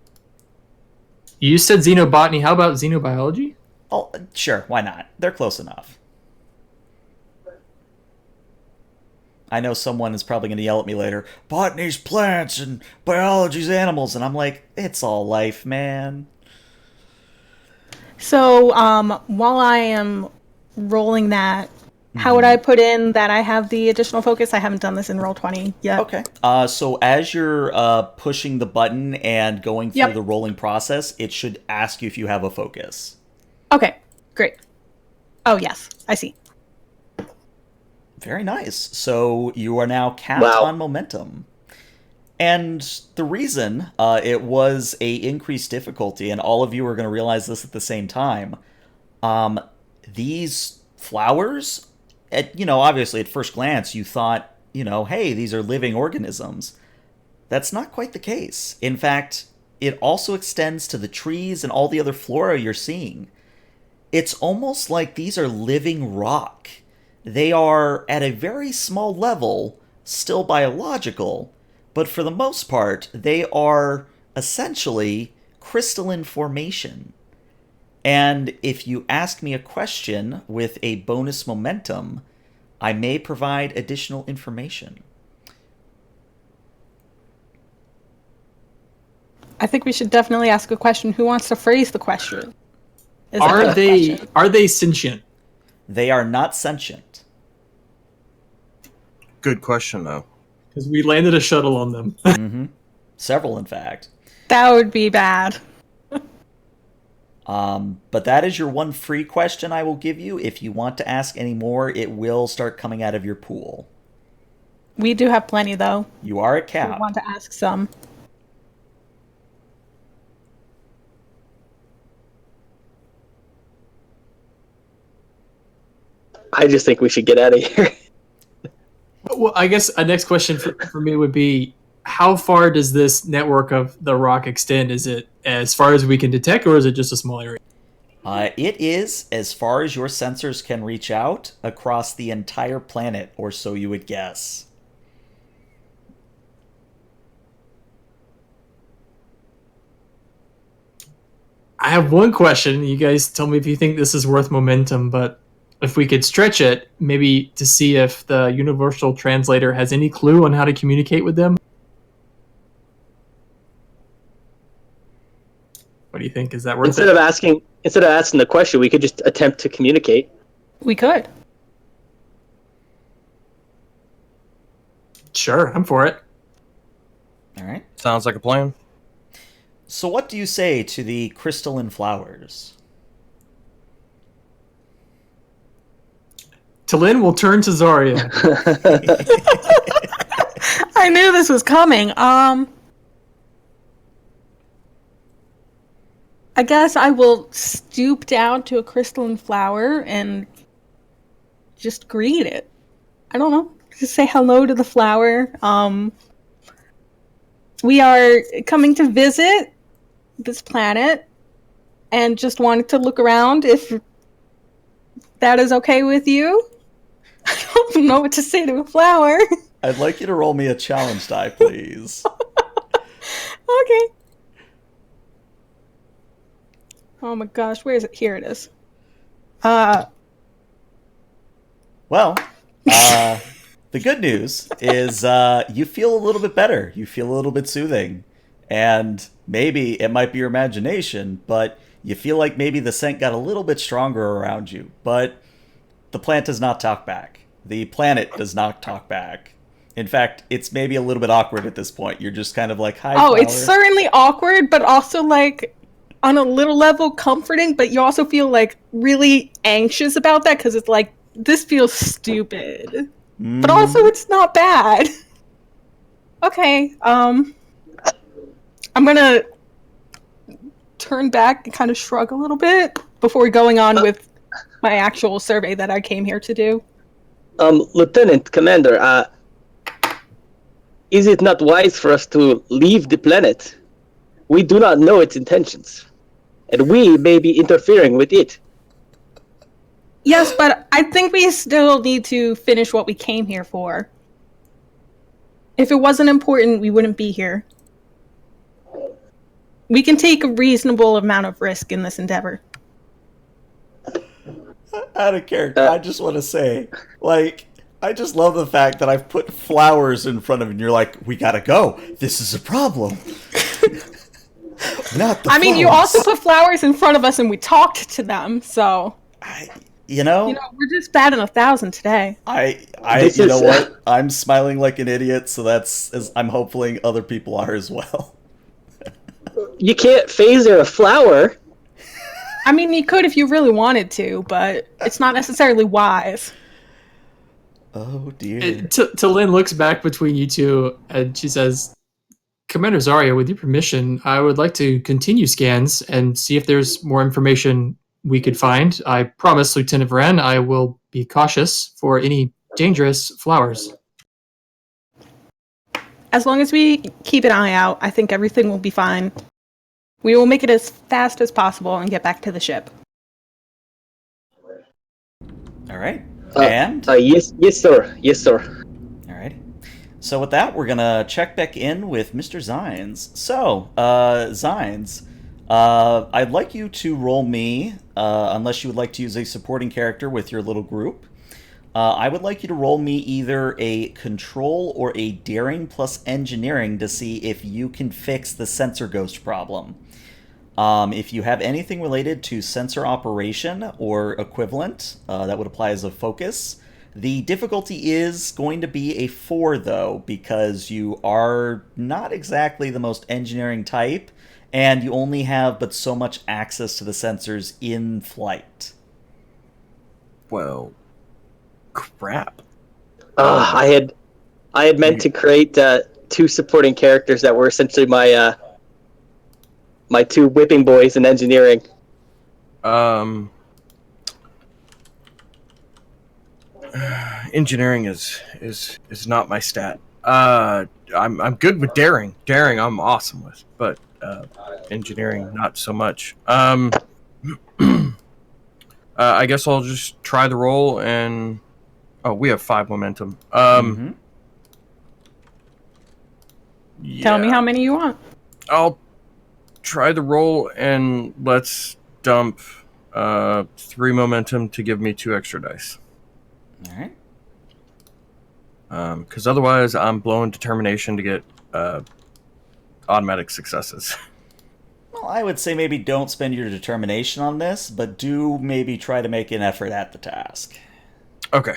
You said xenobotany. How about xenobiology? Oh, sure, why not? They're close enough. I know someone is probably going to yell at me later, botany's plants and biology's animals, and I'm like, it's all life, man. So, while I am rolling that, how would I put in that I have the additional focus? I haven't done this in Roll20 yet. Okay. So as you're pushing the button and going through the rolling process, it should ask you if you have a focus. Okay, great. Oh, yes, I see. Very nice. So you are now capped on momentum. And the reason it was a increased difficulty, and all of you are going to realize this at the same time, these flowers, obviously at first glance you thought, hey, these are living organisms. That's not quite the case. In fact, it also extends to the trees and all the other flora you're seeing. It's almost like these are living rock. They are, at a very small level, still biological, but for the most part, they are essentially crystalline formation. And if you ask me a question with a bonus momentum, I may provide additional information. I think we should definitely ask a question. Who wants to phrase the question? Are they sentient? They are not sentient. Good question, though. Because we landed a shuttle on them. Mm-hmm. Several, in fact. That would be bad. But that is your one free question I will give you. If you want to ask any more, it will start coming out of your pool. We do have plenty, though. You are at cap. We want to ask some. I just think we should get out of here. Well, I guess a next question for me would be, how far does this network of the rock extend? Is it as far as we can detect, or is it just a small area? It is as far as your sensors can reach out across the entire planet, or so you would guess. I have one question. You guys tell me if you think this is worth momentum, but if we could stretch it, maybe to see if the universal translator has any clue on how to communicate with them. What do you think? Is that worth Instead it? of asking the question, we could just attempt to communicate. We could. Sure, I'm for it. All right. Sounds like a plan. So what do you say to the crystalline flowers? Talin will turn to Zarya. I knew this was coming. I guess I will stoop down to a crystalline flower and just greet it. I don't know. Just say hello to the flower. We are coming to visit this planet and just wanted to look around if that is okay with you. I don't know what to say to a flower. I'd like you to roll me a challenge die, please. Okay. Oh my gosh, where is it? Here it is. Well, the good news is you feel a little bit better. You feel a little bit soothing. And maybe it might be your imagination, but you feel like maybe the scent got a little bit stronger around you. But the plant does not talk back. The planet does not talk back. In fact, it's maybe a little bit awkward at this point. You're just kind of like, hi, Oh, flower. it's certainly awkward, but also like on a little level comforting, but you also feel like really anxious about that because it's like, this feels stupid. But also it's not bad. Okay, I'm gonna turn back and kind of shrug a little bit before going on with my actual survey that I came here to do. Lieutenant Commander, is it not wise for us to leave the planet? We do not know its intentions, and we may be interfering with it. Yes, but I think we still need to finish what we came here for. If it wasn't important, we wouldn't be here. We can take a reasonable amount of risk in this endeavor. Out of character, I just want to say, like, I just love the fact that I've put flowers in front of you and you're like, we gotta go. This is a problem. Not the I mean, you flowers. also put flowers in front of us and we talked to them, so... You know, we're just batting 1,000 today. You know what? I'm smiling like an idiot, so that's as I'm hoping other people are as well. You can't phaser a flower. I mean, you could if you really wanted to, but it's not necessarily wise. Oh dear. Lynn looks back between you two and she says, Commander Zarya, with your permission, I would like to continue scans and see if there's more information we could find. I promise, Lieutenant Varen, I will be cautious for any dangerous flowers. As long as we keep an eye out, I think everything will be fine. We will make it as fast as possible and get back to the ship. All right. And? Yes, sir. Yes, sir. All right. So with that, we're going to check back in with Mr. Zines. So, Zines, I'd like you to roll me, unless you would like to use a supporting character with your little group. I would like you to roll me either a control or a daring plus engineering to see if you can fix the sensor ghost problem. If you have anything related to sensor operation or equivalent, that would apply as a focus. The difficulty is going to be a 4, though, because you are not exactly the most engineering type, and you only have but so much access to the sensors in flight. Well, crap. I had meant to create 2 supporting characters that were essentially my my 2 whipping boys in engineering. Engineering is not my stat. I'm good with daring. Daring I'm awesome with, but engineering not so much. I guess I'll just try the roll and we have 5 momentum. Yeah. Tell me how many you want. I'll try the roll and let's dump 3 momentum to give me 2 extra dice. All right. Because otherwise I'm blowing determination to get automatic successes. Well, I would say maybe don't spend your determination on this, but do maybe try to make an effort at the task. Okay.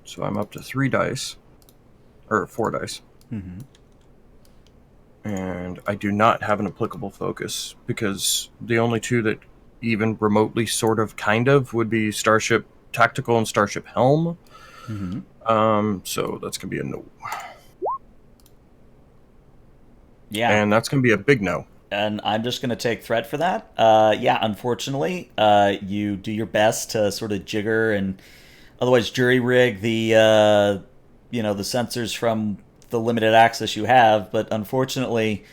So I'm up to 3 dice. Or 4 dice. Mm-hmm. And I do not have an applicable focus, because the only 2 that even remotely sort of kind of would be Starship Tactical and Starship Helm. Mm-hmm. So that's going to be a no. Yeah. and that's going to be a big no. And I'm just going to take threat for that. Yeah, unfortunately, you do your best to sort of jigger and otherwise jury rig the sensors from the limited access you have, but unfortunately,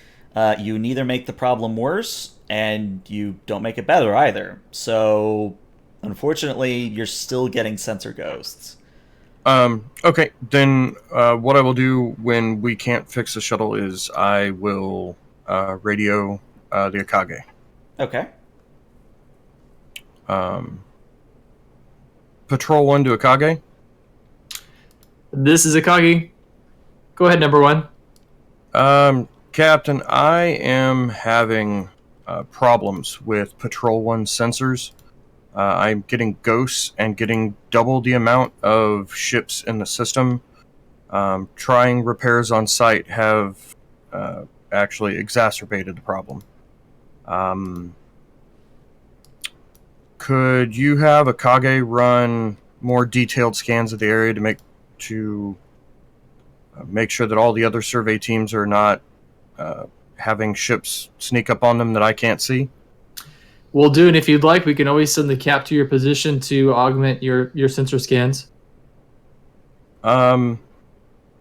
you neither make the problem worse and you don't make it better either. So, unfortunately, you're still getting sensor ghosts. Okay, then what I will do when we can't fix the shuttle is I will radio the Akagi. Okay. Patrol 1 to Akagi. This is Akagi. Go ahead, number 1. Captain, I am having problems with Patrol 1 sensors. I'm getting ghosts and getting double the amount of ships in the system. Trying repairs on site have actually exacerbated the problem. Could you have Akagi run more detailed scans of the area to make sure that all the other survey teams are not having ships sneak up on them that I can't see? We'll do, and if you'd like, we can always send the cap to your position to augment your sensor scans.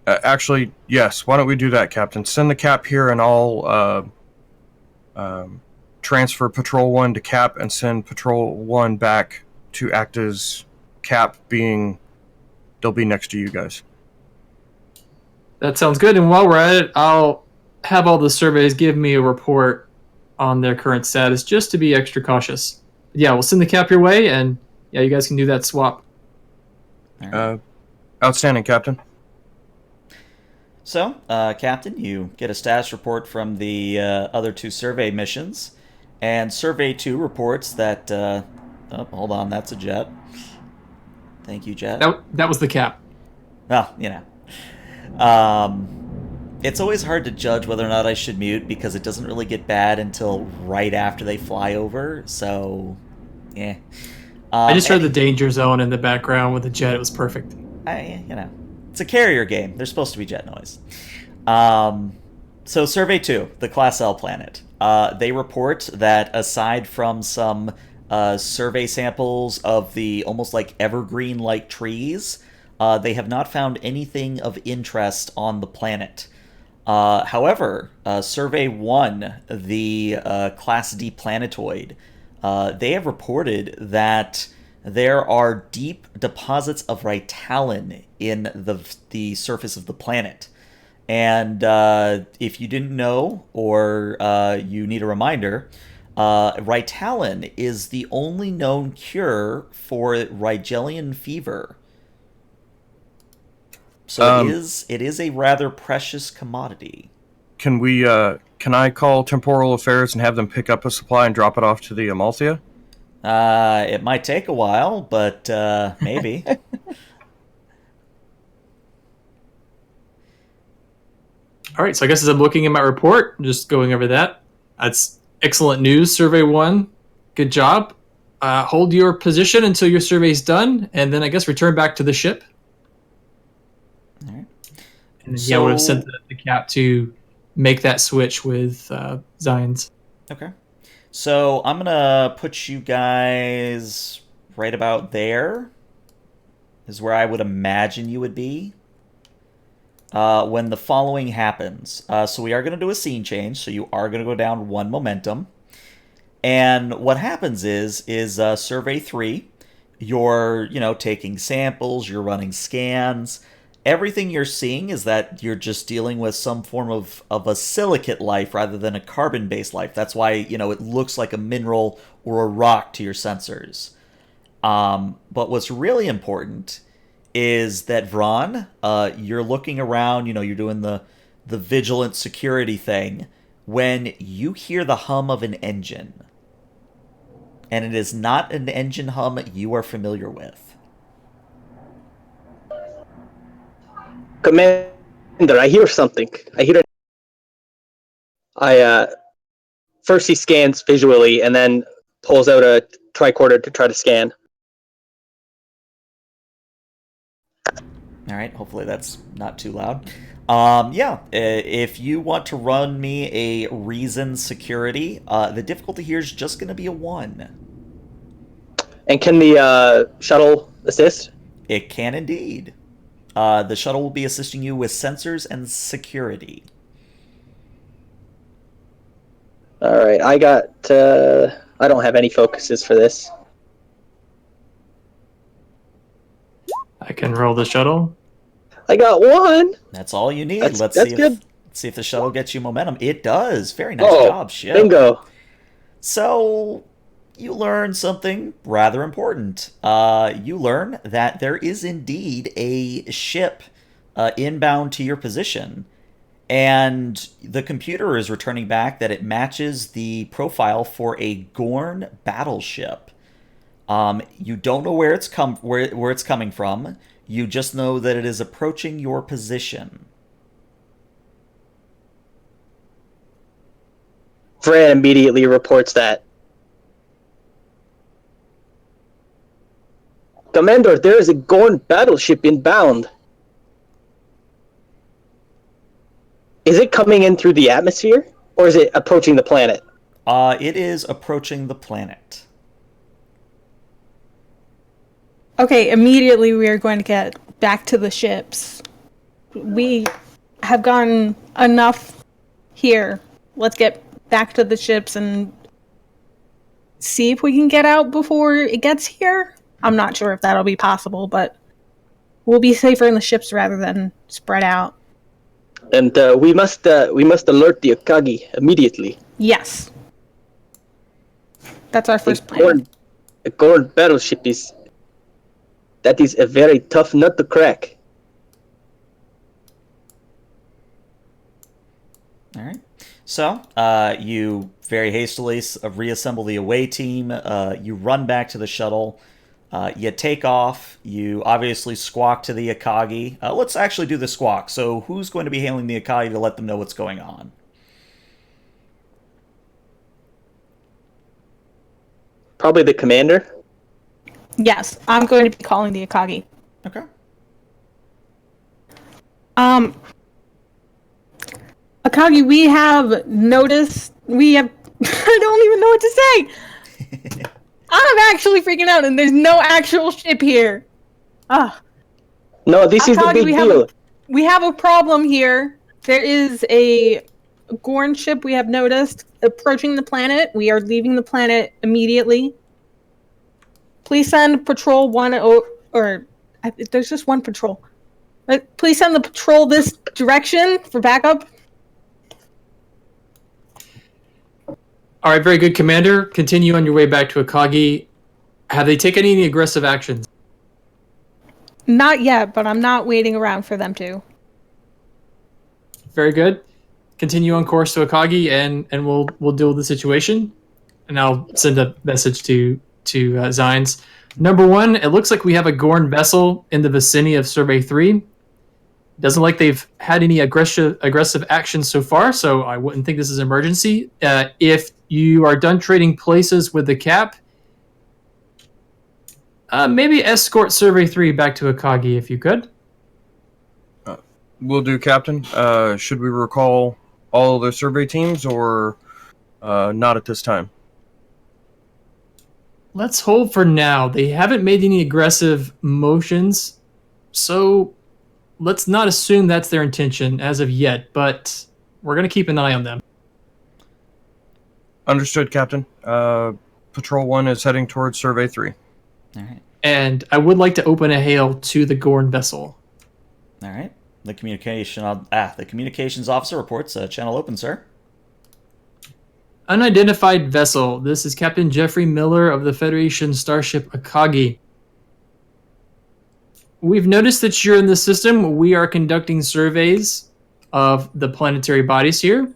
Actually, yes. Why don't we do that, Captain? Send the cap here, and I'll transfer Patrol 1 to Cap and send Patrol 1 back to act as Cap, they'll be next to you guys. That sounds good, and while we're at it, I'll have all the surveys give me a report on their current status, just to be extra cautious. Yeah, we'll send the cap your way, and yeah, you guys can do that swap. Outstanding, Captain. So, Captain, you get a status report from the other 2 survey missions, and Survey 2 reports that... oh, hold on, that's a jet. Thank you, Jet. That was the cap. Well, it's always hard to judge whether or not I should mute because it doesn't really get bad until right after they fly over, so... yeah. I just heard the danger zone in the background with the jet. It was perfect. It's a carrier game. There's supposed to be jet noise. So Survey 2, the Class L planet. They report that aside from some survey samples of the almost like evergreen-like trees, they have not found anything of interest on the planet. However, Survey 1, the Class D planetoid, they have reported that there are deep deposits of Ritalin in the surface of the planet. And if you didn't know, or you need a reminder, Ritalin is the only known cure for Rigelian fever. So it is a rather precious commodity. Can I call Temporal Affairs and have them pick up a supply and drop it off to the Amalthea? It might take a while, but maybe. All right, so I guess as I'm looking at my report, just going over that, that's excellent news. Survey 1, good job. Hold your position until your survey's done, and then I guess return back to the ship. All right. And then, yeah, we'll have sent the cap to make that switch with Zions. Okay. So I'm going to put you guys right about there. Is where I would imagine you would be. When the following happens. So we are going to do a scene change, so you are going to go down 1 momentum. And what happens is Survey 3, you're, taking samples, you're running scans. Everything you're seeing is that you're just dealing with some form of a silicate life rather than a carbon-based life. That's why, it looks like a mineral or a rock to your sensors. But what's really important is that Vron, you're looking around, you're doing the vigilant security thing, when you hear the hum of an engine. And it is not an engine hum you are familiar with. Commander, I hear something. First he scans visually and then pulls out a tricorder to try to scan. All right, hopefully that's not too loud. If you want to run me a reason security, the difficulty here is just going to be a 1. And can the shuttle assist? It can indeed. The shuttle will be assisting you with sensors and security. All right, I got. I don't have any focuses for this. I can roll the shuttle. I got 1. That's all you need. That's Let's good. see if the shuttle gets you momentum. It does. Very nice Oh, job, Ship. bingo. So, you learn something rather important. You learn that there is indeed a ship inbound to your position, and the computer is returning back that it matches the profile for a Gorn battleship. You don't know where it's coming from. You just know that it is approaching your position. Fran immediately reports that. Commander, there is a Gorn battleship inbound. Is it coming in through the atmosphere, or is it approaching the planet? It is approaching the planet. Okay, immediately we are going to get back to the ships. We have gotten enough here. Let's get back to the ships and see if we can get out before it gets here. I'm not sure if that'll be possible, but we'll be safer in the ships rather than spread out. And we must alert the Akagi immediately. Yes. That's our first plan. A Gorn battleship is a very tough nut to crack. All right. So, you very hastily reassemble the away team. You run back to the shuttle. You take off. You obviously squawk to the Akagi. Let's actually do the squawk. So, who's going to be hailing the Akagi to let them know what's going on? Probably the commander. Yes, I'm going to be calling the Akagi. Okay. Akagi, we have noticed. I don't even know what to say. I'm actually freaking out, and there's no actual ship here. No, this is the Akagi, big deal. We have a problem here. There is a Gorn ship we have noticed approaching the planet. We are leaving the planet immediately. Please send patrol 1 there's just one patrol. Please send the patrol this direction for backup. All right, very good, Commander. Continue on your way back to Akagi. Have they taken any aggressive actions? Not yet, but I'm not waiting around for them to. Very good. Continue on course to Akagi, and we'll deal with the situation. And I'll send a message to Zines. Number 1, it looks like we have a Gorn vessel in the vicinity of Survey 3. Doesn't like they've had any aggressive actions so far, so I wouldn't think this is an emergency. If you are done trading places with the Cap, maybe escort Survey 3 back to Akagi if you could. Will do, Captain. Should we recall all the survey teams, or not at this time? Let's hold for now. They haven't made any aggressive motions, so let's not assume that's their intention as of yet, but we're going to keep an eye on them. Understood, Captain. Patrol 1 is heading towards Survey 3. All right. And I would like to open a hail to the Gorn vessel. All right. The communications officer reports channel open, sir. Unidentified vessel. This is Captain Jeffrey Miller of the Federation Starship Akagi. We've noticed that you're in the system. We are conducting surveys of the planetary bodies here.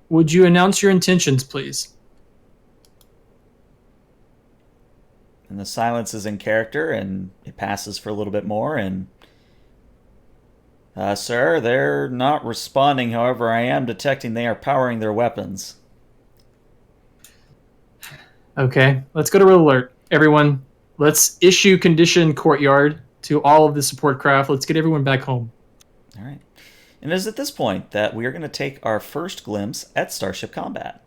Would you announce your intentions, please? And the silence is in character, and it passes for a little bit more, and... sir, they're not responding. However, I am detecting they are powering their weapons. Okay, let's go to red alert. Everyone, let's issue condition courtyard to all of the support craft. Let's get everyone back home. All right. And it is at this point that we are going to take our first glimpse at Starship combat.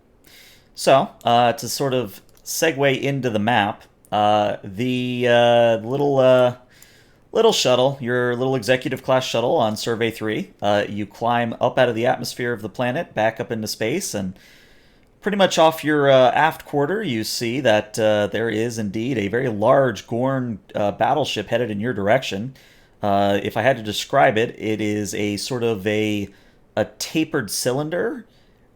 So, to sort of segue into the map, the little shuttle, your little executive class shuttle on Survey 3, you climb up out of the atmosphere of the planet, back up into space, and pretty much off your aft quarter, you see that there is indeed a very large Gorn battleship headed in your direction. If I had to describe it, it is a sort of a tapered cylinder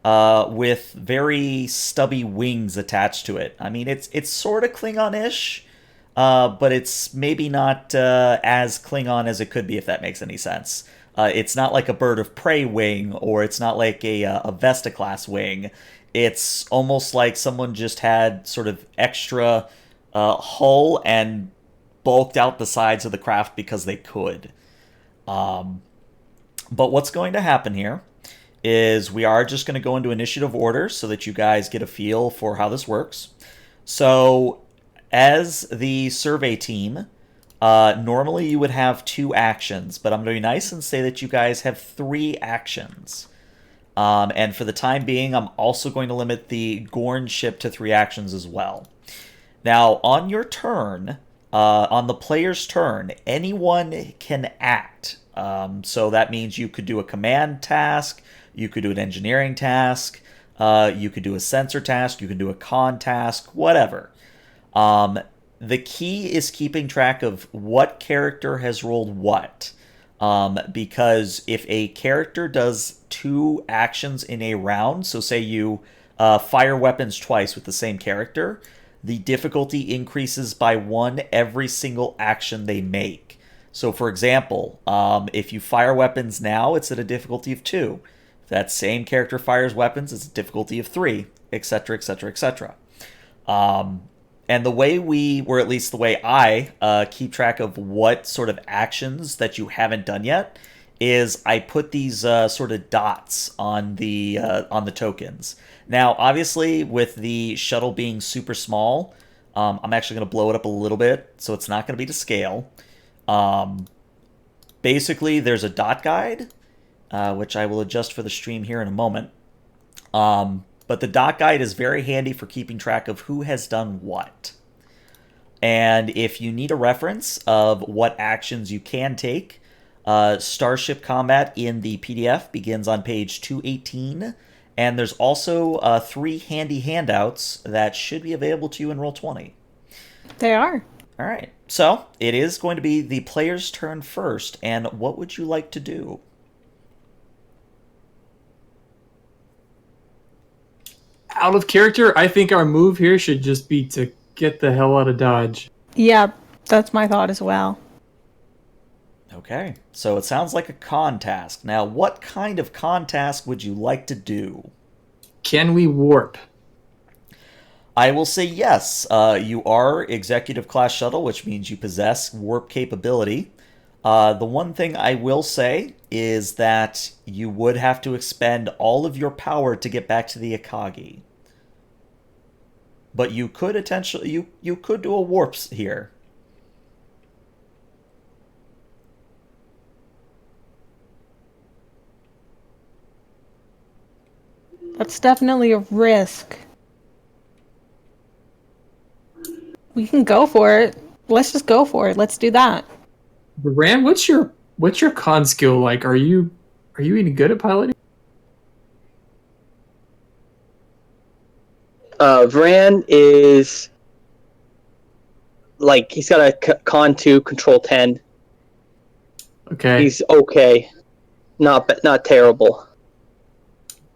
with very stubby wings attached to it. I mean, it's sort of Klingon-ish, but it's maybe not as Klingon as it could be, if that makes any sense. It's not like a bird of prey wing, or it's not like a Vesta class wing. It's almost like someone just had sort of extra hull and bulked out the sides of the craft because they could. But what's going to happen here is we are just going to go into initiative order so that you guys get a feel for how this works. So as the survey team, normally you would have 2 actions, but I'm going to be nice and say that you guys have 3 actions. And for the time being, I'm also going to limit the Gorn ship to 3 actions as well. Now, on your turn, on the player's turn, anyone can act. So that means you could do a command task, you could do an engineering task, you could do a sensor task, you could do a con task, whatever. The key is keeping track of what character has rolled what. Because if a character does 2 actions in a round, so say you fire weapons twice with the same character, the difficulty increases by 1 every single action they make. So for example, if you fire weapons now, it's at a difficulty of 2. If that same character fires weapons, it's a difficulty of 3, etc., etc., etc. And the way or at least the way I keep track of what sort of actions that you haven't done yet, is I put these sort of dots on the tokens. Now, obviously, with the shuttle being super small, I'm actually going to blow it up a little bit, so it's not going to be to scale. Basically, there's a dot guide, which I will adjust for the stream here in a moment. But the dot guide is very handy for keeping track of who has done what. And if you need a reference of what actions you can take, Starship Combat in the PDF begins on page 218. And there's also 3 handy handouts that should be available to you in Roll20. They are. All right. So it is going to be the player's turn first. And what would you like to do? Out of character, I think our move here should just be to get the hell out of Dodge. Yeah, that's my thought as well. Okay, so it sounds like a con task. Now, what kind of con task would you like to do? Can we warp? I will say yes. You are Executive Class Shuttle, which means you possess warp capability. The one thing I will say is that you would have to expend all of your power to get back to the Akagi. But you could potentially you could do a warp here. That's definitely a risk. We can go for it. Let's just go for it. Let's do that. Rand, what's your con skill like? Are you any good at piloting? Vran is like, he's got a con 2, control 10. Okay. He's okay, not terrible.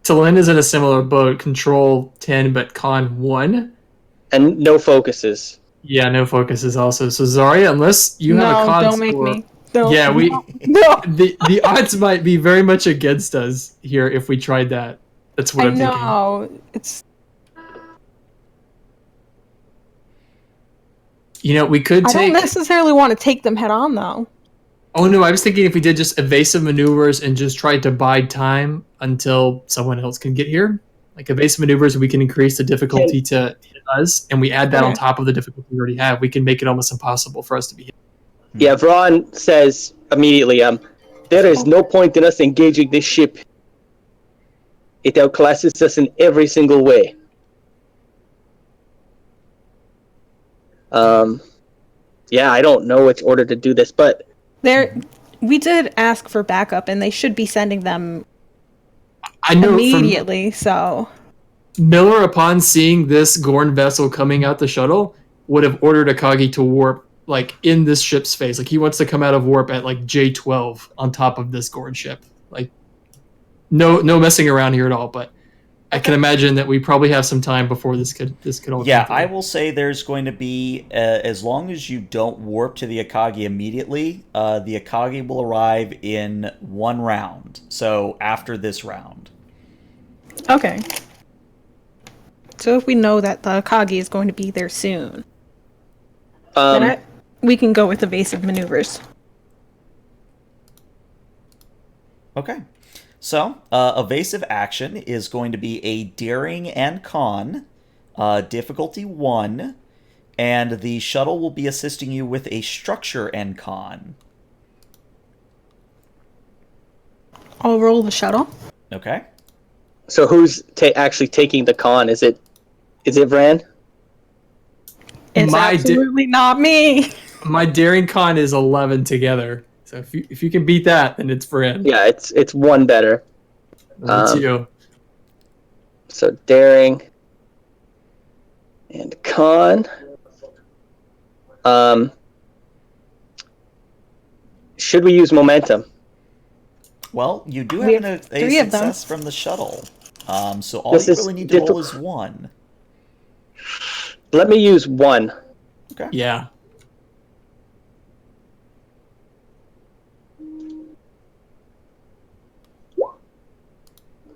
Talon is in a similar boat, control 10 but con 1, and no focuses. Yeah, no focuses also. So Zarya, unless you have a con don't score, make me. Don't, yeah, we no. the odds might be very much against us here if we tried that. That's what I'm thinking. No, it's. You know, we could I take. don't necessarily want to take them head on, though. Oh no, I was thinking if we did just evasive maneuvers and just tried to bide time until someone else can get here. Like evasive maneuvers, we can increase the difficulty to hit us, and we add that on top of the difficulty we already have. We can make it almost impossible for us to be hit. Yeah, Vron says immediately, there is no point in us engaging this ship. It outclasses us in every single way. Yeah, I don't know which order to do this, but We did ask for backup, and they should be sending them I know immediately. So Miller, upon seeing this Gorn vessel coming out the shuttle, would have ordered Akagi to warp like in this ship's face. Like he wants to come out of warp at like J12 on top of this Gorn ship. Like no messing around here at all. But I can imagine that we probably have some time before this could all. Yeah, come I through. will say there's going to be, as long as you don't warp to the Akagi immediately, the Akagi will arrive in one round. So after this round. okay. So if we know that the Akagi is going to be there soon, then we can go with evasive maneuvers. Okay. So, evasive action is going to be a daring and con, difficulty 1, and the shuttle will be assisting you with a structure and con. I'll roll the shuttle. Okay. so who's actually taking the con? Is it Vran? It's absolutely not me. My daring con is 11 together. So if you can beat that, then it's Fran. Yeah, it's one better. That's you. So daring and con. Should we use momentum? Well, you do We have have a 3 of them. success from the shuttle. So all This you is really need to roll is 1. Let me use 1. Okay. Yeah.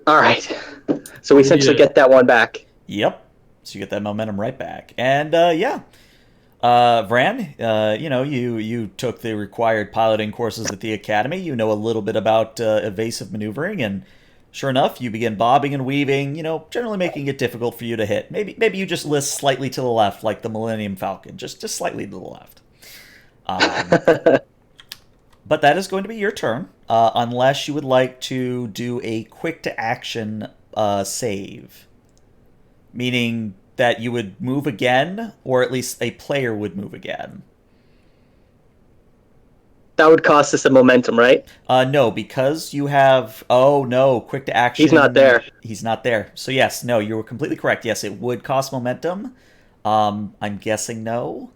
All right. So we essentially get that one back. Yep. So you get that momentum right back. And Vran, you took the required piloting courses at the academy. You know a little bit about evasive maneuvering, and sure enough, you begin bobbing and weaving, generally making it difficult for you to hit. Maybe you just list slightly to the left, like the Millennium Falcon, just slightly to the left. But that is going to be your turn, unless you would like to do a quick-to-action save. Meaning that you would move again, or at least a player would move again. That would cost us a momentum, right? No, because you have... Oh, no, quick-to-action... He's not there. He's not there. So yes, no, you were completely correct. Yes, it would cost momentum. I'm guessing no.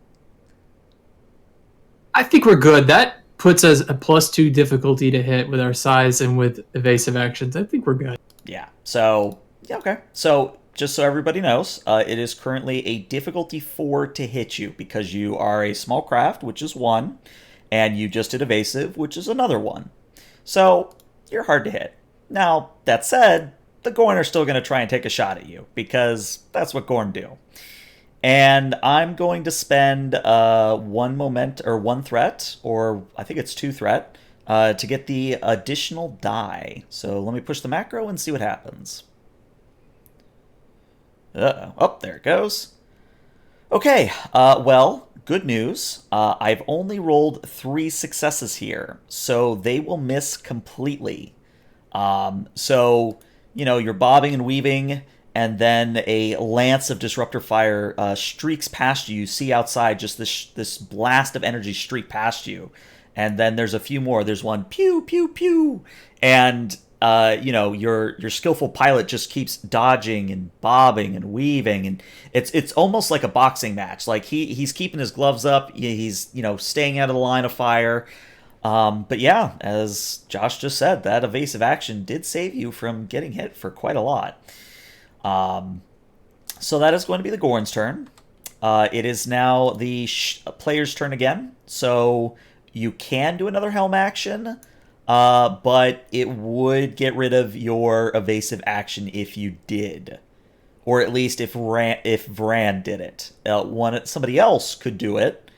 I think we're good. That puts us a +2 difficulty to hit with our size and with evasive actions. I think we're good. Yeah. So, yeah, okay. So, just so everybody knows, it is currently a difficulty 4 to hit you because you are a small craft, which is 1, and you just did evasive, which is another 1. So, you're hard to hit. Now, that said, the Gorn are still going to try and take a shot at you because that's what Gorn do. And I'm going to spend 1 threat, or I think it's 2 threat, to get the additional die. So let me push the macro and see what happens. Oh, there it goes. Okay, well, good news. I've only rolled 3 successes here, so they will miss completely. So, you're bobbing and weaving, and then a lance of disruptor fire streaks past you. You see outside just this blast of energy streak past you. And then there's a few more. There's one, pew, pew, pew. And, your skillful pilot just keeps dodging and bobbing and weaving. And it's almost like a boxing match. Like, he's keeping his gloves up. He's, staying out of the line of fire. But yeah, as Josh just said, that evasive action did save you from getting hit for quite a lot. So that is going to be the Gorn's turn. It is now the player's turn again. So you can do another helm action, but it would get rid of your evasive action if you did. Or at least if Vran did it. Somebody else could do it,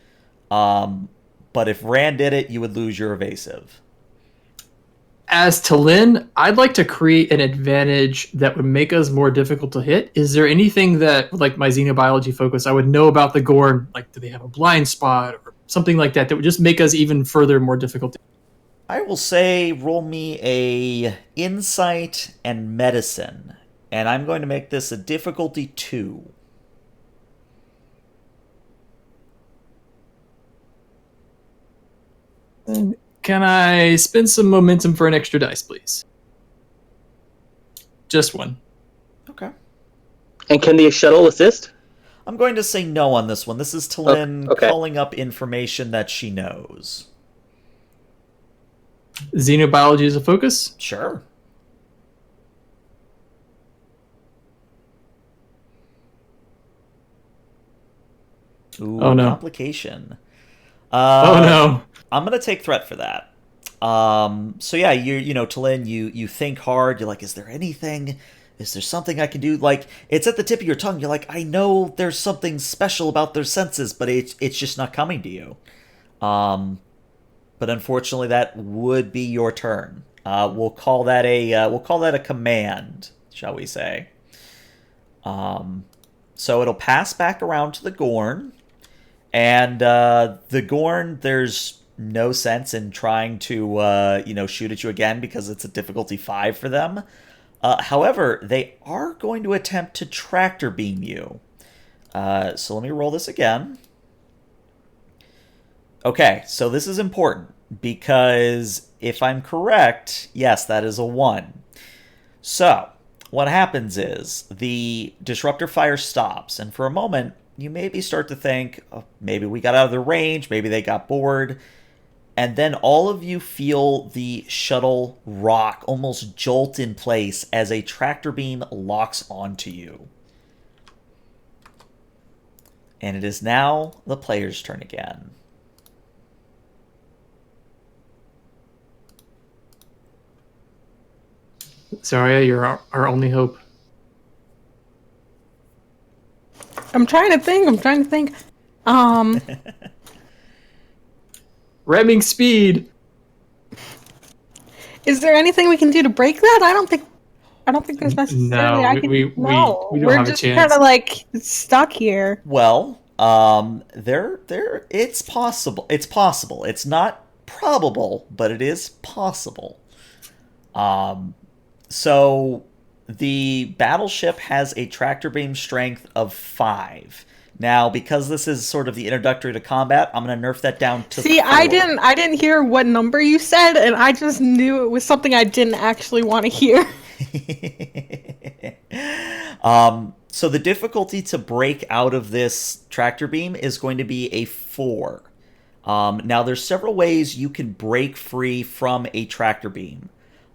but if Vran did it, you would lose your evasive. As Talin, I'd like to create an advantage that would make us more difficult to hit. Is there anything that, like my xenobiology focus, I would know about the Gorn? Like, do they have a blind spot? Or something like that would just make us even further more difficult. I will say roll me a insight and medicine, and I'm going to make this a difficulty 2. Can I spend some momentum for an extra dice, please? Just one. Okay. And can the shuttle assist? I'm going to say no on this one. This is Talyn Okay. calling up information that she knows. Xenobiology is a focus? Sure. Ooh, Oh, no. complication. Oh no. I'm gonna take threat for that. So yeah, you know, Talyn, you think hard. You're like, is there anything? Is there something I can do? Like, it's at the tip of your tongue. You're like, I know there's something special about their senses, but it's just not coming to you. But unfortunately, that would be your turn. We'll call that a command, shall we say? So it'll pass back around to the Gorn, and the Gorn, there's no sense in trying to shoot at you again because it's a difficulty 5 for them. However, they are going to attempt to tractor beam you. So let me roll this again. Okay, so this is important because if I'm correct, yes, that is a 1. So what happens is the disruptor fire stops, and for a moment, you maybe start to think, oh, maybe we got out of their range, maybe they got bored, and then all of you feel the shuttle rock, almost jolt in place as a tractor beam locks onto you. And it is now the player's turn again. Zarya, you're our only hope. I'm trying to think. Ramming speed. Is there anything we can do to break that? I don't think there's necessarily. No, we don't We're have a just chance. kind of like stuck here. Well, it's possible. It's possible. It's not probable, but it is possible. So the battleship has a tractor beam strength of 5. Now, because this is sort of the introductory to combat, I'm going to nerf that down to 4. I didn't hear what number you said, and I just knew it was something I didn't actually want to hear. So the difficulty to break out of this tractor beam is going to be a 4. Now, there's several ways you can break free from a tractor beam.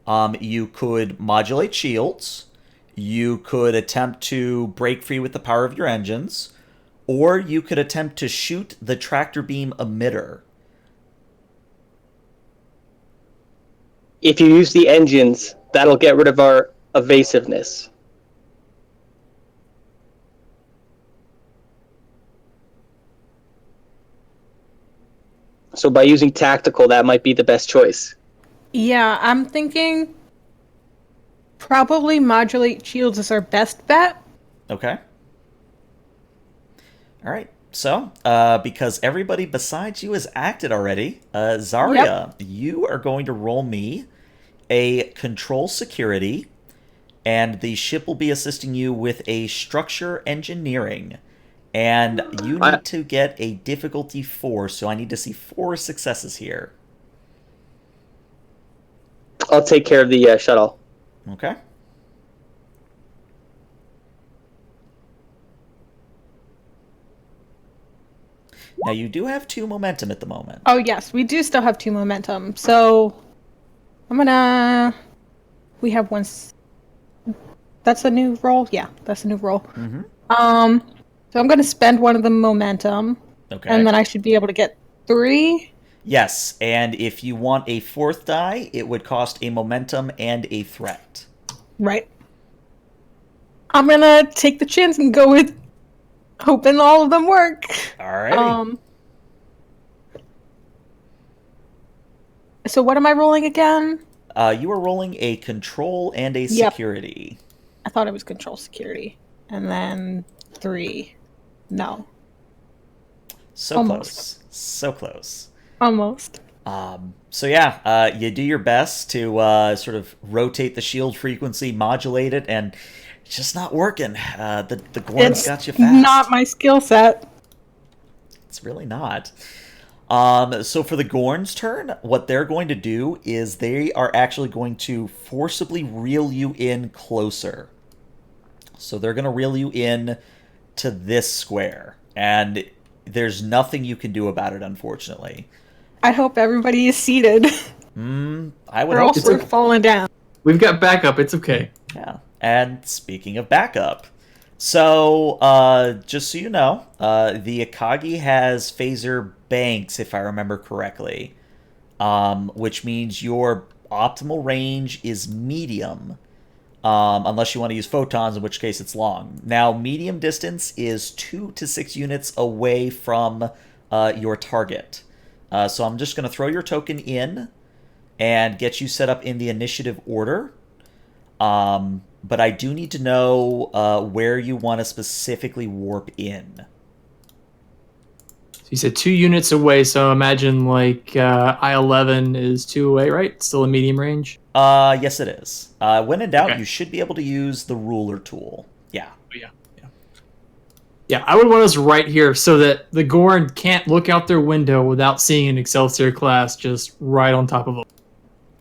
You could modulate shields, you could attempt to break free with the power of your engines, or you could attempt to shoot the tractor beam emitter. If you use the engines, that'll get rid of our evasiveness. So by using tactical, that might be the best choice. Yeah, I'm thinking probably modulate shields is our best bet. Okay. All right. So, because everybody besides you has acted already, Zarya, you are going to roll me a control security, and the ship will be assisting you with a structure engineering. And you need to get a difficulty 4, so I need to see 4 successes here. I'll take care of the shuttle. Okay. Now, you do have 2 momentum at the moment. Oh yes, we do still have 2 momentum. So we have one. That's a new roll. Yeah, that's a new roll. Mm-hmm. So I'm gonna spend one of the momentum. Okay. And then I should be able to get 3. Yes, and if you want a 4th die, it would cost a momentum and a threat. Right. I'm gonna take the chance and go with hoping all of them work. Alrighty. So what am I rolling again? You are rolling a control and a security. I thought it was control security. And then 3. No. So Almost. close. So close. Almost. So yeah, you do your best to sort of rotate the shield frequency, modulate it, and it's just not working. The Gorn's It's got you fast. not my skill set. It's really not. So for the Gorn's turn, what they're going to do is they are actually going to forcibly reel you in closer. So they're going to reel you in to this square, and there's nothing you can do about it, unfortunately. I hope everybody is seated, I would or hope else so. we're falling down. We've got backup. It's okay. Yeah. And speaking of backup, so just so you know, the Akagi has phaser banks, if I remember correctly, which means your optimal range is medium, unless you want to use photons, in which case it's long. Now, medium distance is 2 to 6 units away from your target. So I'm just going to throw your token in and get you set up in the initiative order. But I do need to know where you want to specifically warp in. So you said 2 units away, so imagine like I-11 is 2 away, right? Still a medium range? Yes, it is. When in doubt, Okay. you should be able to use the ruler tool. Yeah. Yeah, I would want us right here so that the Gorn can't look out their window without seeing an Excelsior class just right on top of them.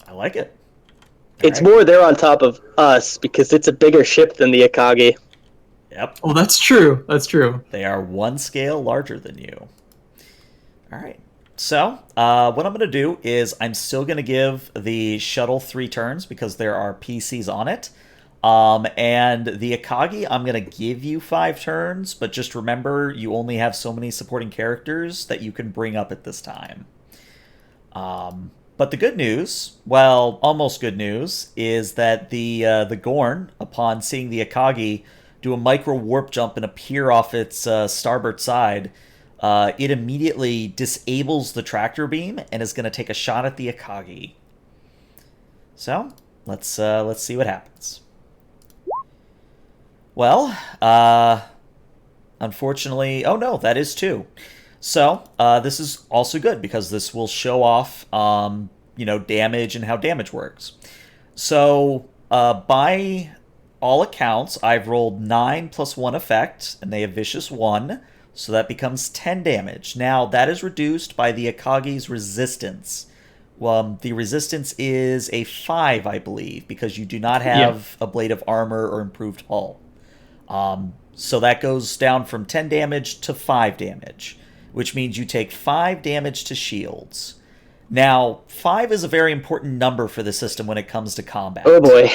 I like it. It's Alright. more they're on top of us because it's a bigger ship than the Akagi. Yep. Oh, that's true. That's true. They are 1 scale larger than you. All right. So, what I'm going to do is I'm still going to give the shuttle 3 turns because there are PCs on it. And the Akagi, I'm going to give you 5 turns, but just remember you only have so many supporting characters that you can bring up at this time. But the good news, well, almost good news, is that the Gorn, upon seeing the Akagi do a micro warp jump and appear off its starboard side, it immediately disables the tractor beam and is going to take a shot at the Akagi. So let's see what happens. Well, unfortunately, oh no, that is 2. So this is also good because this will show off, damage and how damage works. So by all accounts, I've rolled 9 plus 1 effect, and they have vicious 1, so that becomes 10 damage. Now that is reduced by the Akagi's resistance. Well, the resistance is a 5, I believe, because you do not have a blade of armor or improved hull. So that goes down from 10 damage to 5 damage, which means you take 5 damage to shields. Now, 5 is a very important number for the system when it comes to combat. Oh boy.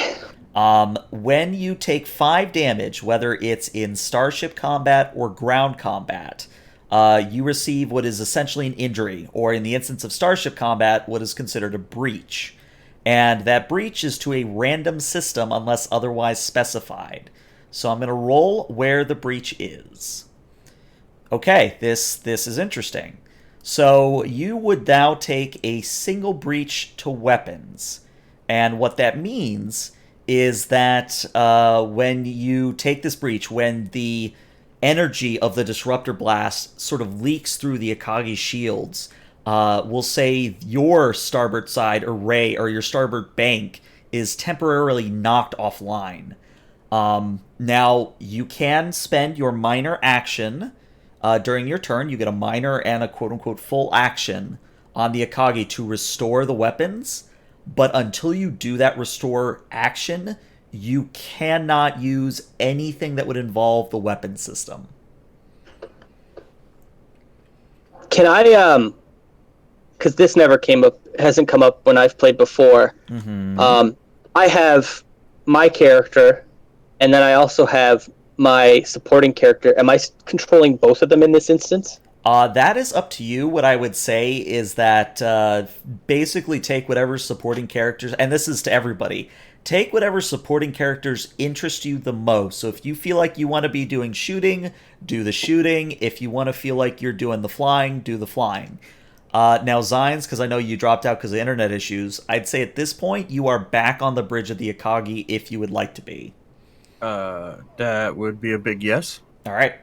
When you take 5 damage, whether it's in Starship combat or ground combat, you receive what is essentially an injury, or in the instance of Starship combat, what is considered a breach. And that breach is to a random system unless otherwise specified. So I'm going to roll where the breach is. Okay, this is interesting. So you would now take a single breach to weapons. And what that means is that when you take this breach, when the energy of the disruptor blast sort of leaks through the Akagi shields, we'll say your starboard side array or your starboard bank is temporarily knocked offline. Now, you can spend your minor action during your turn. You get a minor and a quote-unquote full action on the Akagi to restore the weapons. But until you do that restore action, you cannot use anything that would involve the weapon system. Can I, because this never hasn't come up when I've played before. Mm-hmm. I have my character, and then I also have my supporting character. Am I controlling both of them in this instance? That is up to you. What I would say is that basically take whatever supporting characters, and this is to everybody, take whatever supporting characters interest you the most. So if you feel like you want to be doing shooting, do the shooting. If you want to feel like you're doing the flying, do the flying. Now, Zines, because I know you dropped out because of internet issues, I'd say at this point you are back on the bridge of the Akagi if you would like to be. That would be a big yes. All right.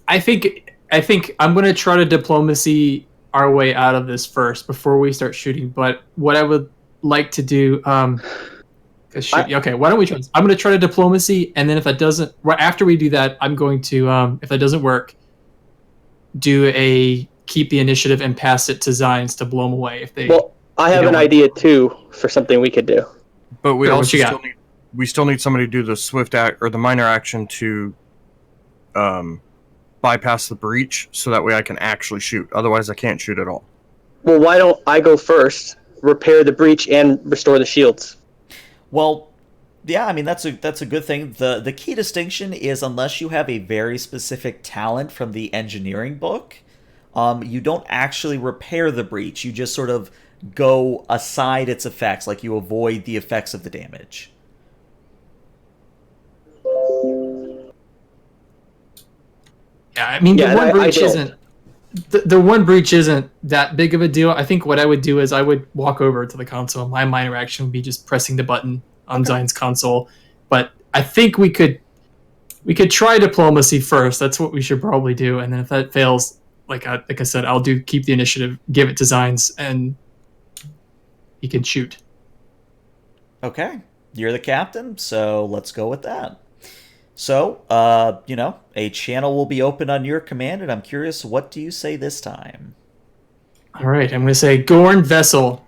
I think I'm going to try to diplomacy our way out of this first before we start shooting. But what I would like to do, okay, why don't we try this? I'm going to try to diplomacy, and then if that doesn't, right after we do that, I'm going to, if that doesn't work, keep the initiative and pass it to Zines to blow them away if they. Well, I have an idea too for something we could do. But we Sure, also still need somebody to do the swift act or the minor action to bypass the breach, so that way I can actually shoot. Otherwise, I can't shoot at all. Well, why don't I go first, repair the breach, and restore the shields? Well, yeah, I mean that's a good thing. The key distinction is unless you have a very specific talent from the engineering book, you don't actually repair the breach. You just sort of go aside its effects, like you avoid the effects of the damage. Yeah, I mean, the one breach isn't that big of a deal. I think what I would do is I would walk over to the console. My minor action would be just pressing the button on Zion's console. But I think we could try diplomacy first. That's what we should probably do. And then if that fails, like I said, I'll keep the initiative, give it to Zines, and he can shoot. Okay, you're the captain, so let's go with that. So, a channel will be open on your command, and I'm curious, what do you say this time? All right, I'm going to say Gorn vessel.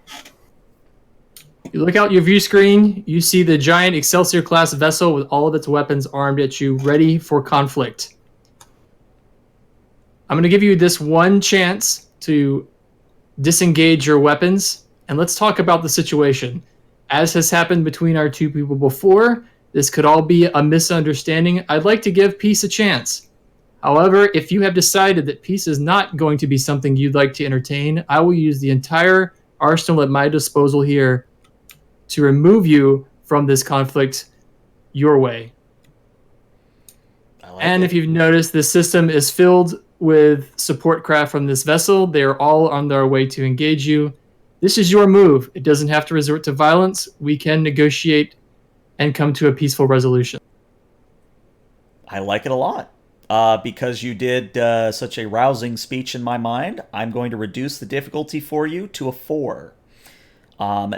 You look out your view screen, you see the giant Excelsior-class vessel with all of its weapons armed at you, ready for conflict. I'm going to give you this one chance to disengage your weapons, and let's talk about the situation. As has happened between our two people before, this could all be a misunderstanding. I'd like to give peace a chance. However, if you have decided that peace is not going to be something you'd like to entertain, I will use the entire arsenal at my disposal here to remove you from this conflict your way. And if you've noticed, the system is filled with support craft from this vessel. They are all on their way to engage you. This is your move. It doesn't have to resort to violence. We can negotiate and come to a peaceful resolution. I like it a lot. Because you did such a rousing speech in my mind, I'm going to reduce the difficulty for you to a 4.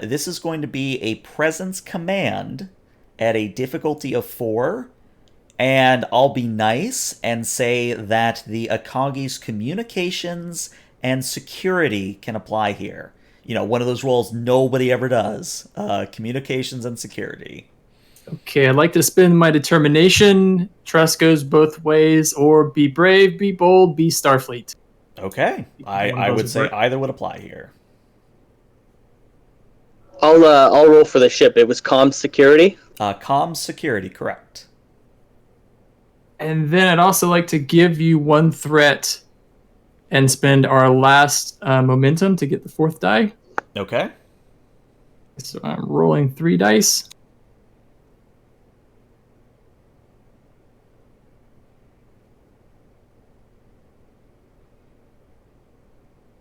This is going to be a presence command at a difficulty of 4, and I'll be nice and say that the Akagi's communications and security can apply here. You know, one of those roles nobody ever does. Communications and security. Okay, I'd like to spin my determination. Trust goes both ways, or be brave, be bold, be Starfleet. Okay, I would say either would apply here. I'll roll for the ship. It was comms security. Comms security, correct. And then I'd also like to give you one threat and spend our last momentum to get the 4th die. Okay. So I'm rolling 3 dice.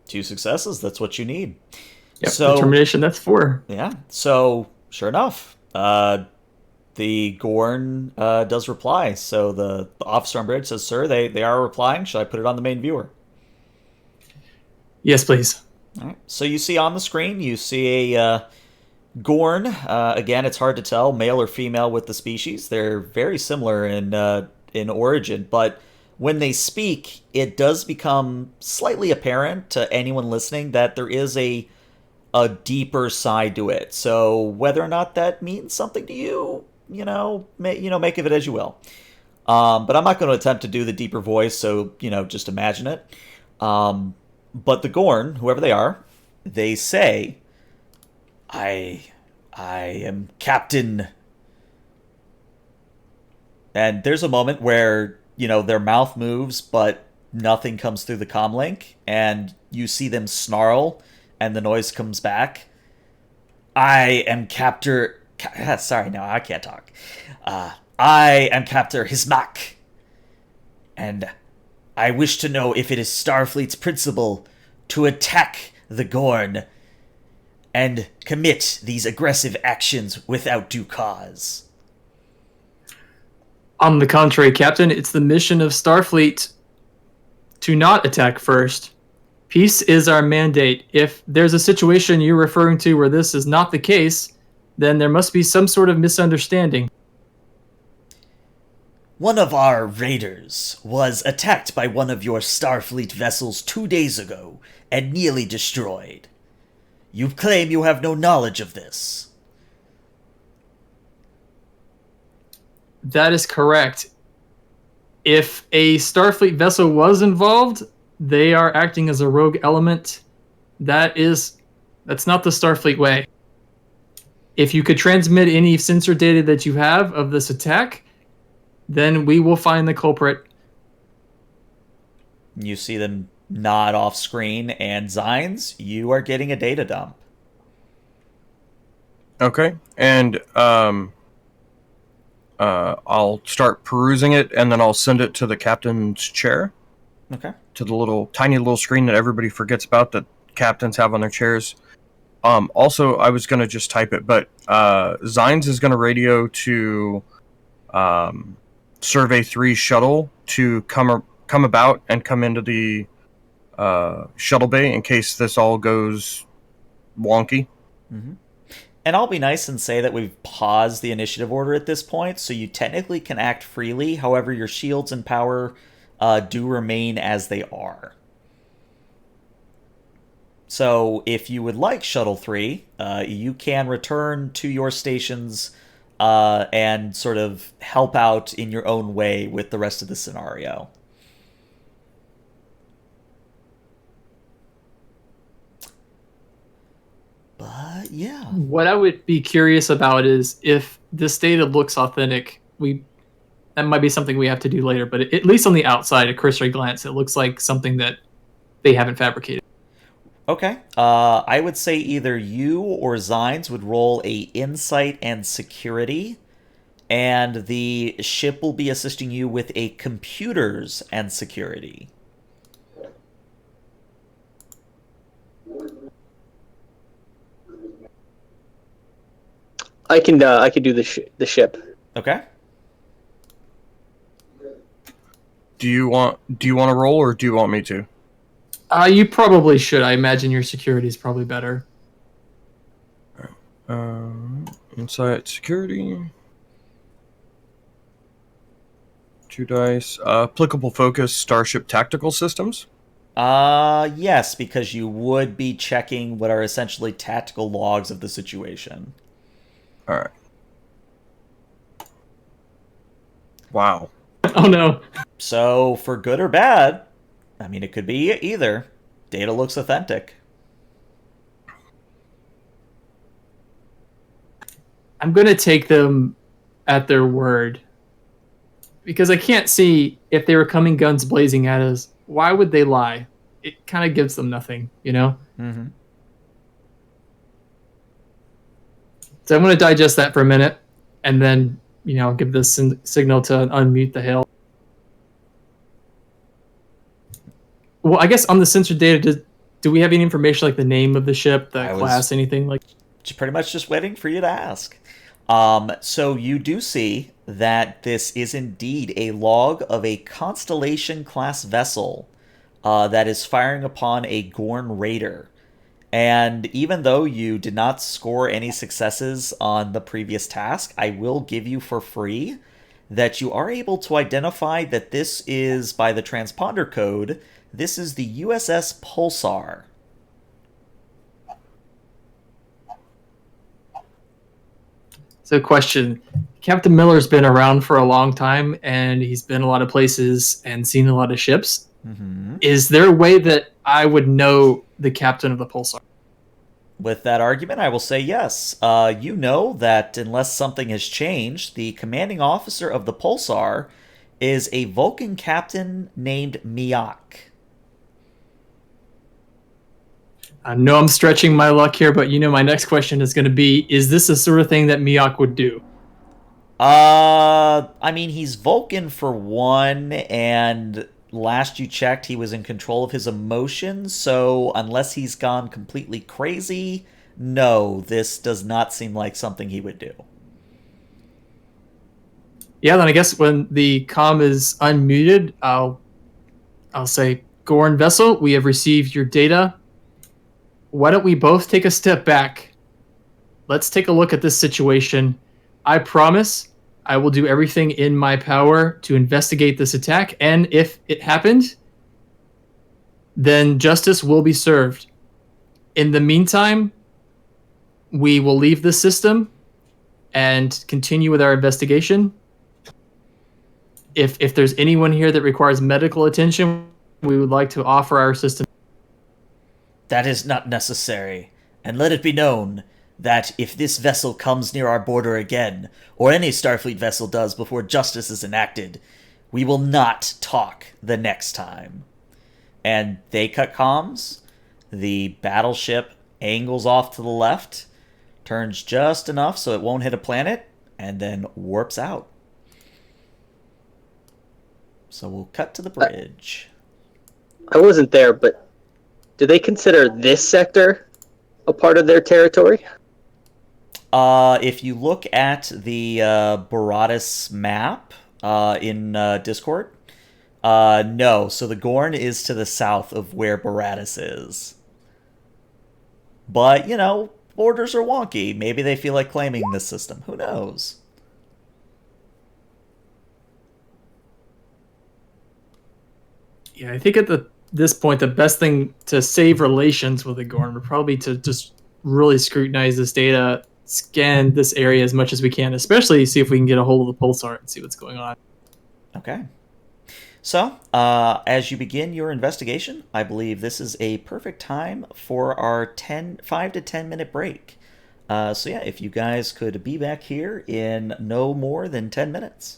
Two successes, that's what you need. Yep, so, determination, that's 4. Yeah, so sure enough, the Gorn does reply. So the officer on bridge says, "Sir, they are replying. Should I put it on the main viewer?" Yes, please. All right. So you see on the screen, you see a Gorn. Again, it's hard to tell, male or female with the species. They're very similar in origin, but when they speak, it does become slightly apparent to anyone listening that there is a deeper side to it. So whether or not that means something to you, make of it as you will. But I'm not going to attempt to do the deeper voice, so just imagine it. But the Gorn, whoever they are, they say, I am Captain. And there's a moment where their mouth moves, but nothing comes through the comm link, and you see them snarl, and the noise comes back. I am Captor... Sorry, no, I can't talk. I am Captor Hismak, and I wish to know if it is Starfleet's principle to attack the Gorn and commit these aggressive actions without due cause. On the contrary, Captain, it's the mission of Starfleet to not attack first. Peace is our mandate. If there's a situation you're referring to where this is not the case, then there must be some sort of misunderstanding. One of our raiders was attacked by one of your Starfleet vessels 2 days ago and nearly destroyed. You claim you have no knowledge of this. That is correct. If a Starfleet vessel was involved, they are acting as a rogue element. That's not the Starfleet way. If you could transmit any sensor data that you have of this attack, then we will find the culprit. You see them nod off screen, and Zines, you are getting a data dump. Okay, and I'll start perusing it, and then I'll send it to the captain's chair. Okay. To the tiny little screen that everybody forgets about that captains have on their chairs. Also, I was going to just type it, but Zines is going to radio to Survey 3 shuttle to come about and come into the shuttle bay in case this all goes wonky. Mm-hmm. And I'll be nice and say that we've paused the initiative order at this point, so you technically can act freely. However, your shields and power do remain as they are. So if you would like Shuttle 3, you can return to your stations and sort of help out in your own way with the rest of the scenario. But yeah. What I would be curious about is if this data looks authentic, that might be something we have to do later, but at least on the outside, a cursory glance, it looks like something that they haven't fabricated. Okay. I would say either you or Zines would roll a insight and security, and the ship will be assisting you with a computers and security. I can do the ship. Okay. Do you want to roll, or do you want me to? You probably should. I imagine your security is probably better. Insight security. 2 dice. Applicable focus, Starship tactical systems. Yes, because you would be checking what are essentially tactical logs of the situation. All right. Wow. Oh no. So, for good or bad, I mean, it could be either. Data looks authentic. I'm going to take them at their word. Because I can't see if they were coming guns blazing at us, why would they lie? It kind of gives them nothing, you know? Mm-hmm. So I'm going to digest that for a minute, and then, give this signal to unmute the hail. Well, I guess on the sensor data, do we have any information like the name of the ship, the class, anything like? Pretty much just waiting for you to ask. So you do see that this is indeed a log of a Constellation class vessel that is firing upon a Gorn raider. And even though you did not score any successes on the previous task, I will give you for free that you are able to identify that this is, by the transponder code, this is the USS Pulsar. So question, Captain Miller's been around for a long time, and he's been a lot of places and seen a lot of ships. Mm-hmm. Is there a way that I would know the captain of the Pulsar? With that argument, I will say yes. You know that unless something has changed, the commanding officer of the Pulsar is a Vulcan captain named Miak. I know I'm stretching my luck here, but my next question is going to be, is this the sort of thing that Miak would do? I mean, he's Vulcan for one, and last you checked, he was in control of his emotions, so unless he's gone completely crazy, no, this does not seem like something he would do. Yeah, then I guess when the comm is unmuted, I'll say, Gorn vessel, we have received your data. Why don't we both take a step back? Let's take a look at this situation. I promise I will do everything in my power to investigate this attack, and if it happened, then justice will be served. In the meantime, we will leave the system and continue with our investigation. If there's anyone here that requires medical attention, we would like to offer our assistance. That is not necessary, and let it be known that if this vessel comes near our border again, or any Starfleet vessel does before justice is enacted, we will not talk the next time. And they cut comms. The battleship angles off to the left, turns just enough so it won't hit a planet, and then warps out. So we'll cut to the bridge. I wasn't there, but do they consider this sector a part of their territory? If you look at the Boratis map in Discord, no. So the Gorn is to the south of where Boratis is. But, borders are wonky. Maybe they feel like claiming this system. Who knows? Yeah, I think at this point, the best thing to save relations with the Gorn would probably to just really scrutinize this data, scan this area as much as we can, especially see if we can get a hold of the Pulsar and see what's going on. Okay. So, as you begin your investigation, I believe this is a perfect time for our 5 to 10 minute break. So yeah, if you guys could be back here in no more than 10 minutes.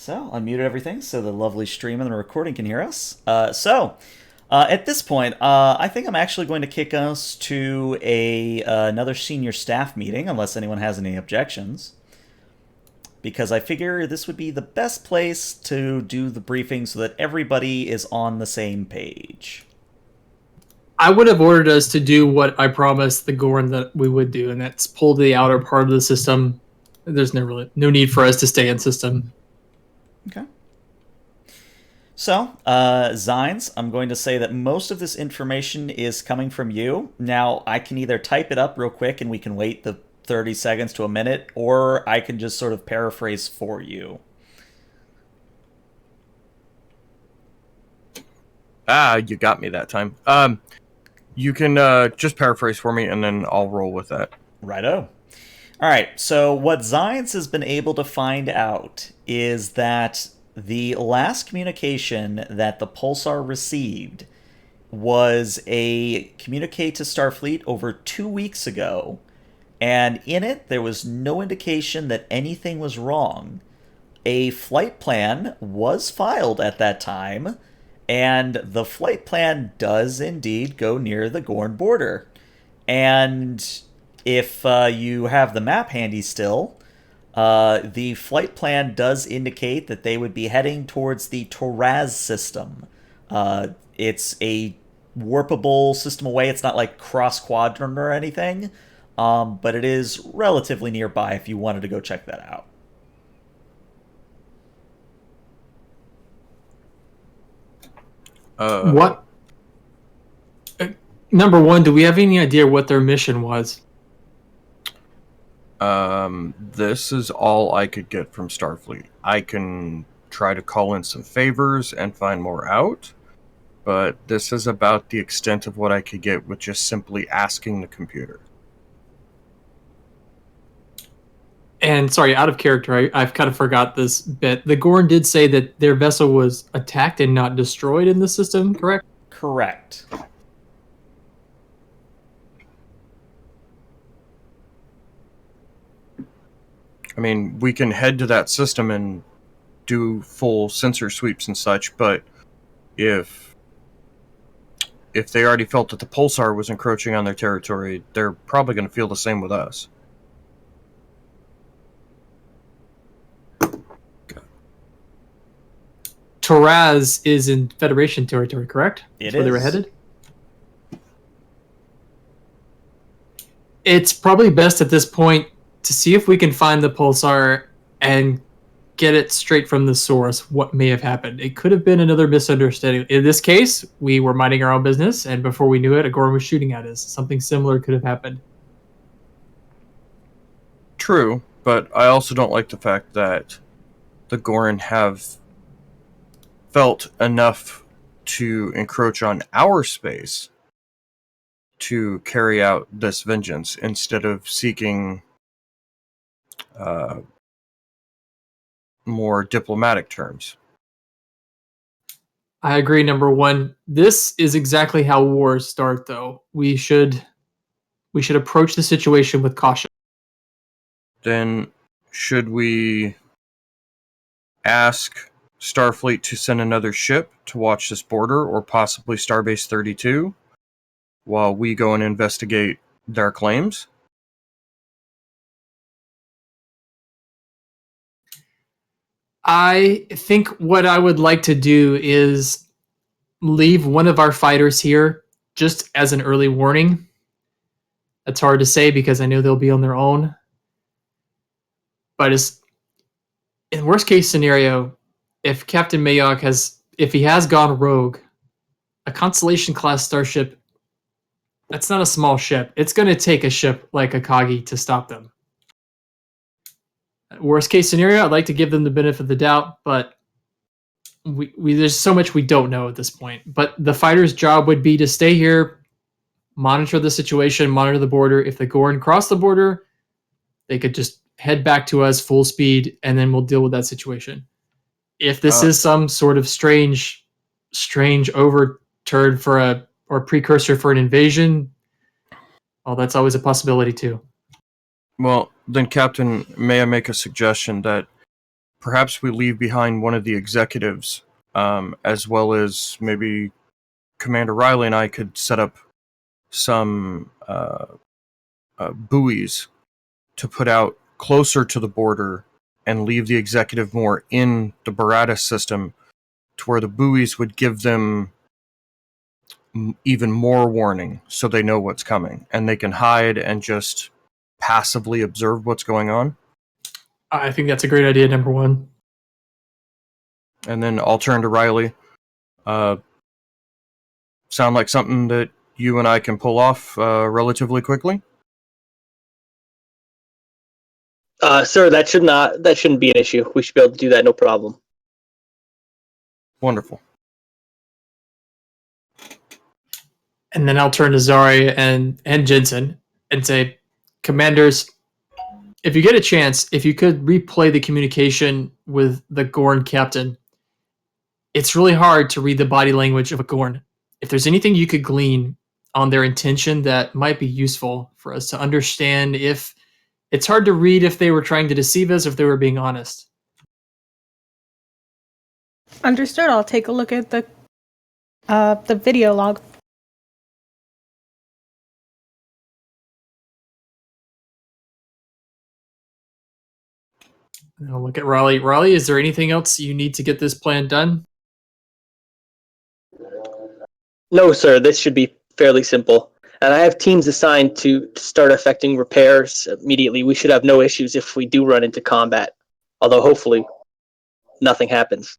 So, unmuted everything so the lovely stream and the recording can hear us. At this point, I think I'm actually going to kick us to another senior staff meeting, unless anyone has any objections. Because I figure this would be the best place to do the briefing so that everybody is on the same page. I would have ordered us to do what I promised the Gorn that we would do, and that's pull to the outer part of the system. There's no need for us to stay in system. Okay. So, Zines, I'm going to say that most of this information is coming from you. Now, I can either type it up real quick and we can wait the 30 seconds to a minute, or I can just sort of paraphrase for you. You got me that time. You can just paraphrase for me, and then I'll roll with that. Righto. Alright, so what Zines has been able to find out is that the last communication that the Pulsar received was a communique to Starfleet over 2 weeks ago, and in it there was no indication that anything was wrong. A flight plan was filed at that time, and the flight plan does indeed go near the Gorn border. And if you have the map handy still, the flight plan does indicate that they would be heading towards the Toraz system. It's a warpable system away. It's not like cross-quadrant or anything, but it is relatively nearby if you wanted to go check that out. What? Number one, do we have any idea what their mission was? This is all I could get from Starfleet. I can try to call in some favors and find more out, but this is about the extent of what I could get with just simply asking the computer. And sorry, out of character, I've kind of forgot this bit. The Gorn did say that their vessel was attacked and not destroyed in the system, correct? Correct. I mean, we can head to that system and do full sensor sweeps and such, but if they already felt that the Pulsar was encroaching on their territory, they're probably going to feel the same with us. Toraz is in Federation territory, correct? That's where they were headed? It's probably best at this point to see if we can find the Pulsar and get it straight from the source what may have happened. It could have been another misunderstanding. In this case, we were minding our own business, and before we knew it, a Gorn was shooting at us. Something similar could have happened. True, but I also don't like the fact that the Gorn have felt enough to encroach on our space to carry out this vengeance instead of seeking more diplomatic terms. I agree, number one. This is exactly how wars start, though. We should approach the situation with caution. Then should we ask Starfleet to send another ship to watch this border, or possibly Starbase 32, while we go and investigate their claims? I think what I would like to do is leave one of our fighters here just as an early warning. That's hard to say because I know they'll be on their own. But in worst case scenario, if Captain Mayok if he has gone rogue, a Constellation class starship, that's not a small ship. It's going to take a ship like Akagi to stop them. Worst case scenario, I'd like to give them the benefit of the doubt, but we there's so much we don't know at this point. But the fighter's job would be to stay here, monitor the situation, monitor the border. If the Gorn cross the border, they could just head back to us full speed, and then we'll deal with that situation. If this is some sort of strange overturn or precursor for an invasion, well, that's always a possibility too. Well, then, Captain, may I make a suggestion that perhaps we leave behind one of the executives, as well as maybe Commander Riley and I could set up some buoys to put out closer to the border and leave the executive more in the Baratus system, to where the buoys would give them even more warning so they know what's coming and they can hide and just passively observe what's going on. I think that's a great idea, number one. And then I'll turn to Riley. Sound like something that you and I can pull off relatively quickly? Sir, that shouldn't be an issue. We should be able to do that, no problem. Wonderful. And then I'll turn to Zarya and Jensen and say, Commanders, if you get a chance, if you could replay the communication with the Gorn captain, it's really hard to read the body language of a Gorn. If there's anything you could glean on their intention that might be useful for us to understand, if it's hard to read if they were trying to deceive us or if they were being honest. Understood. I'll take a look at the video log. And I'll look at Raleigh. Raleigh, is there anything else you need to get this plan done? No, sir, this should be fairly simple. And I have teams assigned to start effecting repairs immediately. We should have no issues if we do run into combat. Although hopefully nothing happens.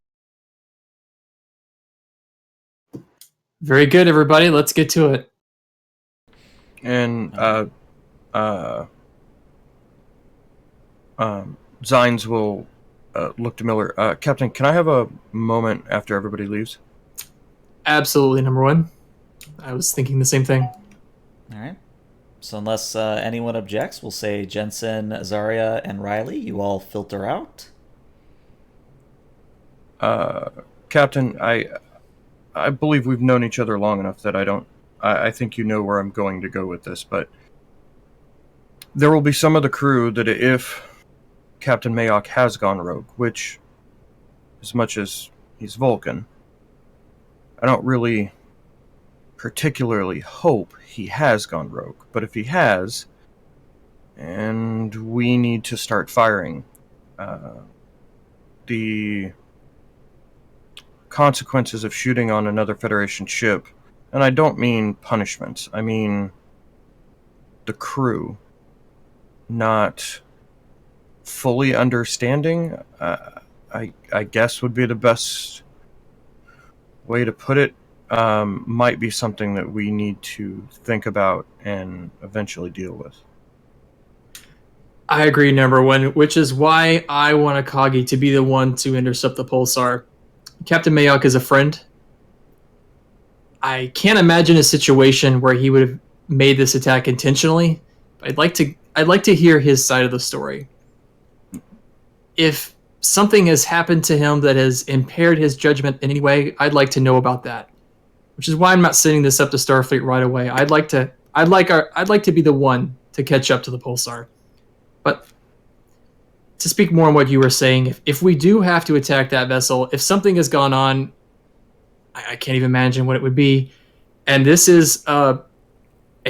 Very good, everybody. Let's get to it. And Zines will look to Miller. Captain, can I have a moment after everybody leaves? Absolutely, number one. I was thinking the same thing. All right. So unless anyone objects, we'll say Jensen, Zarya, and Riley, you all filter out. Captain, I believe we've known each other long enough that I think you know where I'm going to go with this, but there will be some of the crew that if Captain Mayok has gone rogue, which, as much as he's Vulcan, I don't really particularly hope he has gone rogue. But if he has, and we need to start firing, the consequences of shooting on another Federation ship, and I don't mean punishments, I mean the crew not fully understanding, I guess would be the best way to put it, might be something that we need to think about and eventually deal with. I agree, number one, which is why I want Akagi to be the one to intercept the Pulsar. Captain Mayok is a friend. I can't imagine a situation where he would have made this attack intentionally. But I'd like to hear his side of the story. If something has happened to him that has impaired his judgment in any way, I'd like to know about that. Which is why I'm not sending this up to Starfleet right away. I'd like to be the one to catch up to the Pulsar. But to speak more on what you were saying, if we do have to attack that vessel, if something has gone on, I can't even imagine what it would be. And this is a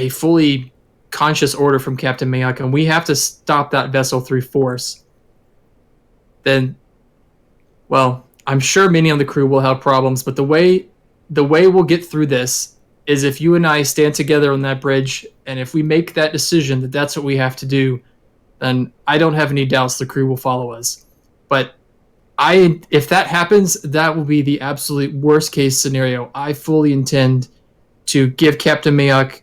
fully conscious order from Captain Mayok, and we have to stop that vessel through force. Then, well, I'm sure many on the crew will have problems, but the way we'll get through this is if you and I stand together on that bridge, and if we make that decision that that's what we have to do, then I don't have any doubts the crew will follow us. But if that happens, that will be the absolute worst case scenario. I fully intend to give Captain Mayok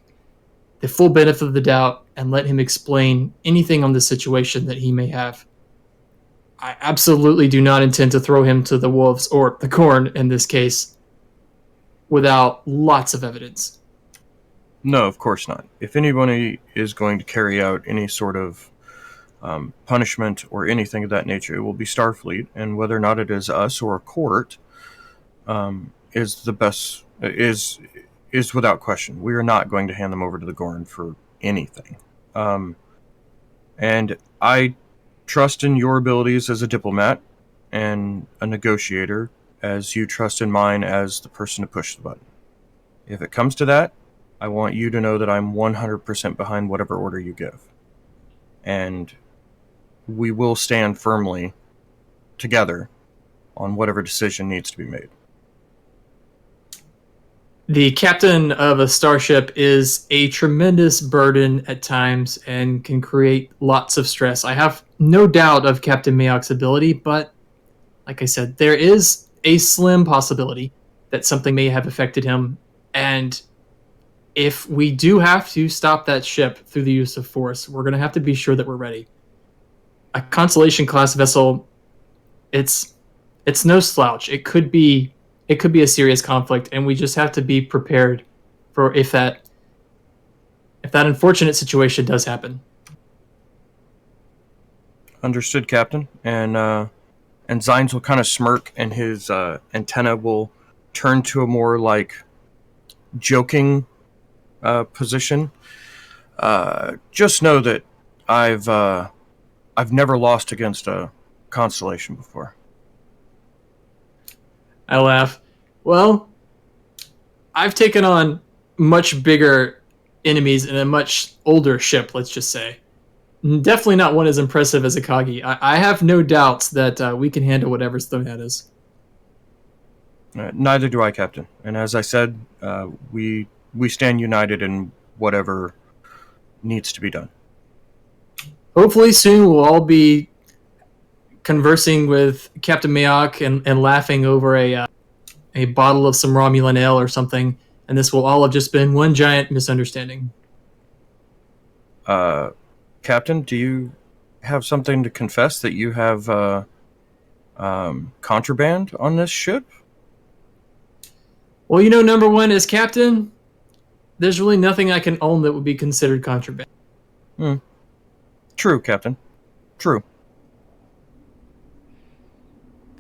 the full benefit of the doubt and let him explain anything on the situation that he may have. I absolutely do not intend to throw him to the wolves, or the Gorn in this case, without lots of evidence. No, of course not. If anybody is going to carry out any sort of punishment or anything of that nature, it will be Starfleet, and whether or not it is us or a court is the best, is without question. We are not going to hand them over to the Gorn for anything. And I trust in your abilities as a diplomat. and a negotiator as you trust in mine as the person to push the button. If it comes to that, I want you to know that I'm 100% behind whatever order you give. And we will stand firmly together on whatever decision needs to be made. The captain of a starship is a tremendous burden at times and can create lots of stress. I have no doubt of Captain Mayok's ability, but like I said, there is a slim possibility that something may have affected him. And if we do have to stop that ship through the use of force, we're going to have to be sure that we're ready. A Constellation class vessel, it's no slouch. It could be a serious conflict, and we just have to be prepared for if that unfortunate situation does happen. Understood, Captain. And Zines will kind of smirk, and his antenna will turn to a more like joking position. Just know that I've never lost against a Constellation before. I laugh. Well, I've taken on much bigger enemies in a much older ship, let's just say. Definitely not one as impressive as Akagi. I have no doubts that we can handle whatever's thrown at us. Neither do I, Captain. And as I said, we stand united in whatever needs to be done. Hopefully soon we'll all be conversing with Captain Mayok and laughing over a bottle of some Romulan ale or something, and this will all have just been one giant misunderstanding. Captain, do you have something to confess that you have contraband on this ship? Well, number one, as captain, there's really nothing I can own that would be considered contraband. True, Captain. True.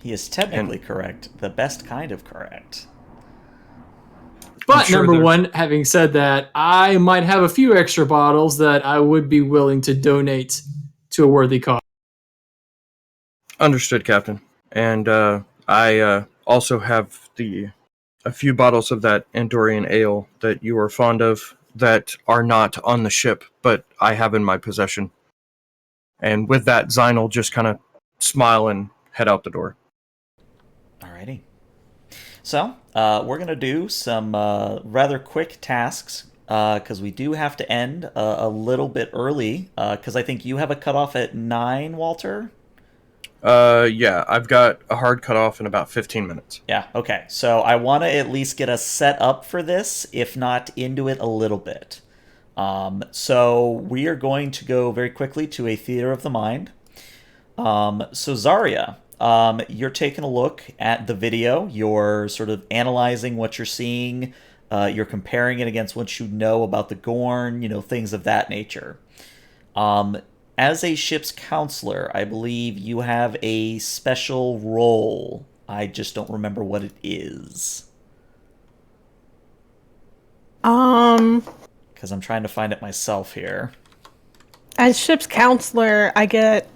He is technically correct. The best kind of correct. But sure number one, having said that, I might have a few extra bottles that I would be willing to donate to a worthy cause. Understood, Captain. And I also have a few bottles of that Andorian ale that you are fond of that are not on the ship, but I have in my possession. And with that, Zine will just kind of smile and head out the door. Alrighty. So, we're going to do some rather quick tasks, because we do have to end a little bit early, because I think you have a cutoff at 9, Walter? Yeah, I've got a hard cutoff in about 15 minutes. Yeah, okay. So I want to at least get us set up for this, if not into it a little bit. So we are going to go very quickly to a theater of the mind. So Zarya, you're taking a look at the video. You're sort of analyzing what you're seeing. You're comparing it against what you know about the Gorn, things of that nature. As a ship's counselor, I believe you have a special role. I just don't remember what it is. Because I'm trying to find it myself here. As ship's counselor, I get,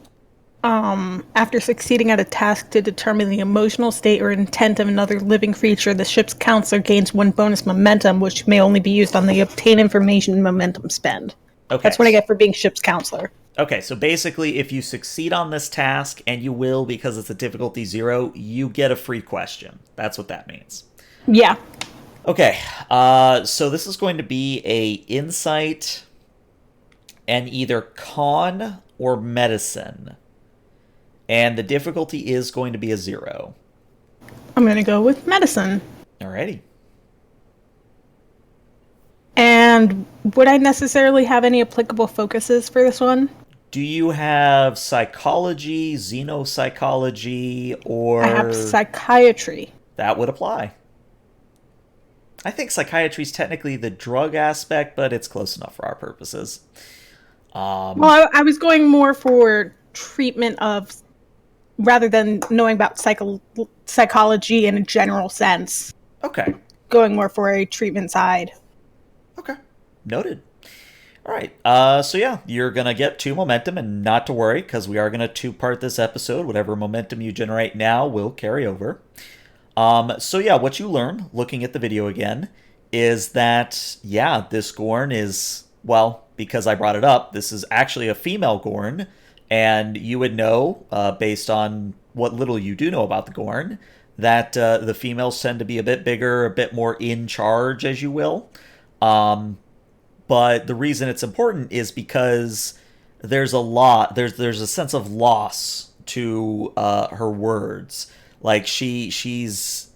after succeeding at a task to determine the emotional state or intent of another living creature, the ship's counselor gains 1 bonus momentum, which may only be used on the obtain information momentum spend. Okay. That's what I get for being ship's counselor. Okay, so basically, if you succeed on this task, and you will because it's a difficulty 0, you get a free question. That's what that means. Yeah. Okay, so this is going to be a insight and either con or medicine. And the difficulty is going to be a 0. I'm going to go with medicine. Alrighty. And would I necessarily have any applicable focuses for this one? Do you have psychology, xenopsychology, or... I have psychiatry. That would apply. I think psychiatry is technically the drug aspect, but it's close enough for our purposes. Well, I was going more for treatment of, rather than knowing about psychology in a general sense. Okay. Going more for a treatment side. Okay. Noted. All right. So yeah, you're gonna get 2 momentum, and not to worry, because we are gonna 2-part this episode. Whatever momentum you generate now will carry over. So yeah, what you learn looking at the video again is that yeah, this Gorn is, well, because I brought it up, this is actually a female Gorn, and you would know, based on what little you do know about the Gorn, that the females tend to be a bit bigger, a bit more in charge, as you will. But the reason it's important is because there's a sense of loss to her words. Like she's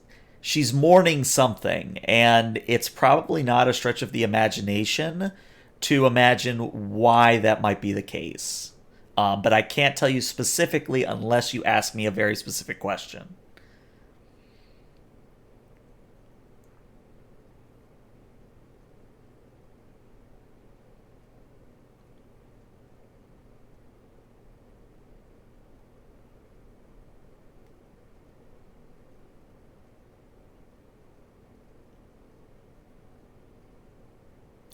mourning something, and it's probably not a stretch of the imagination to imagine why that might be the case. But I can't tell you specifically unless you ask me a very specific question.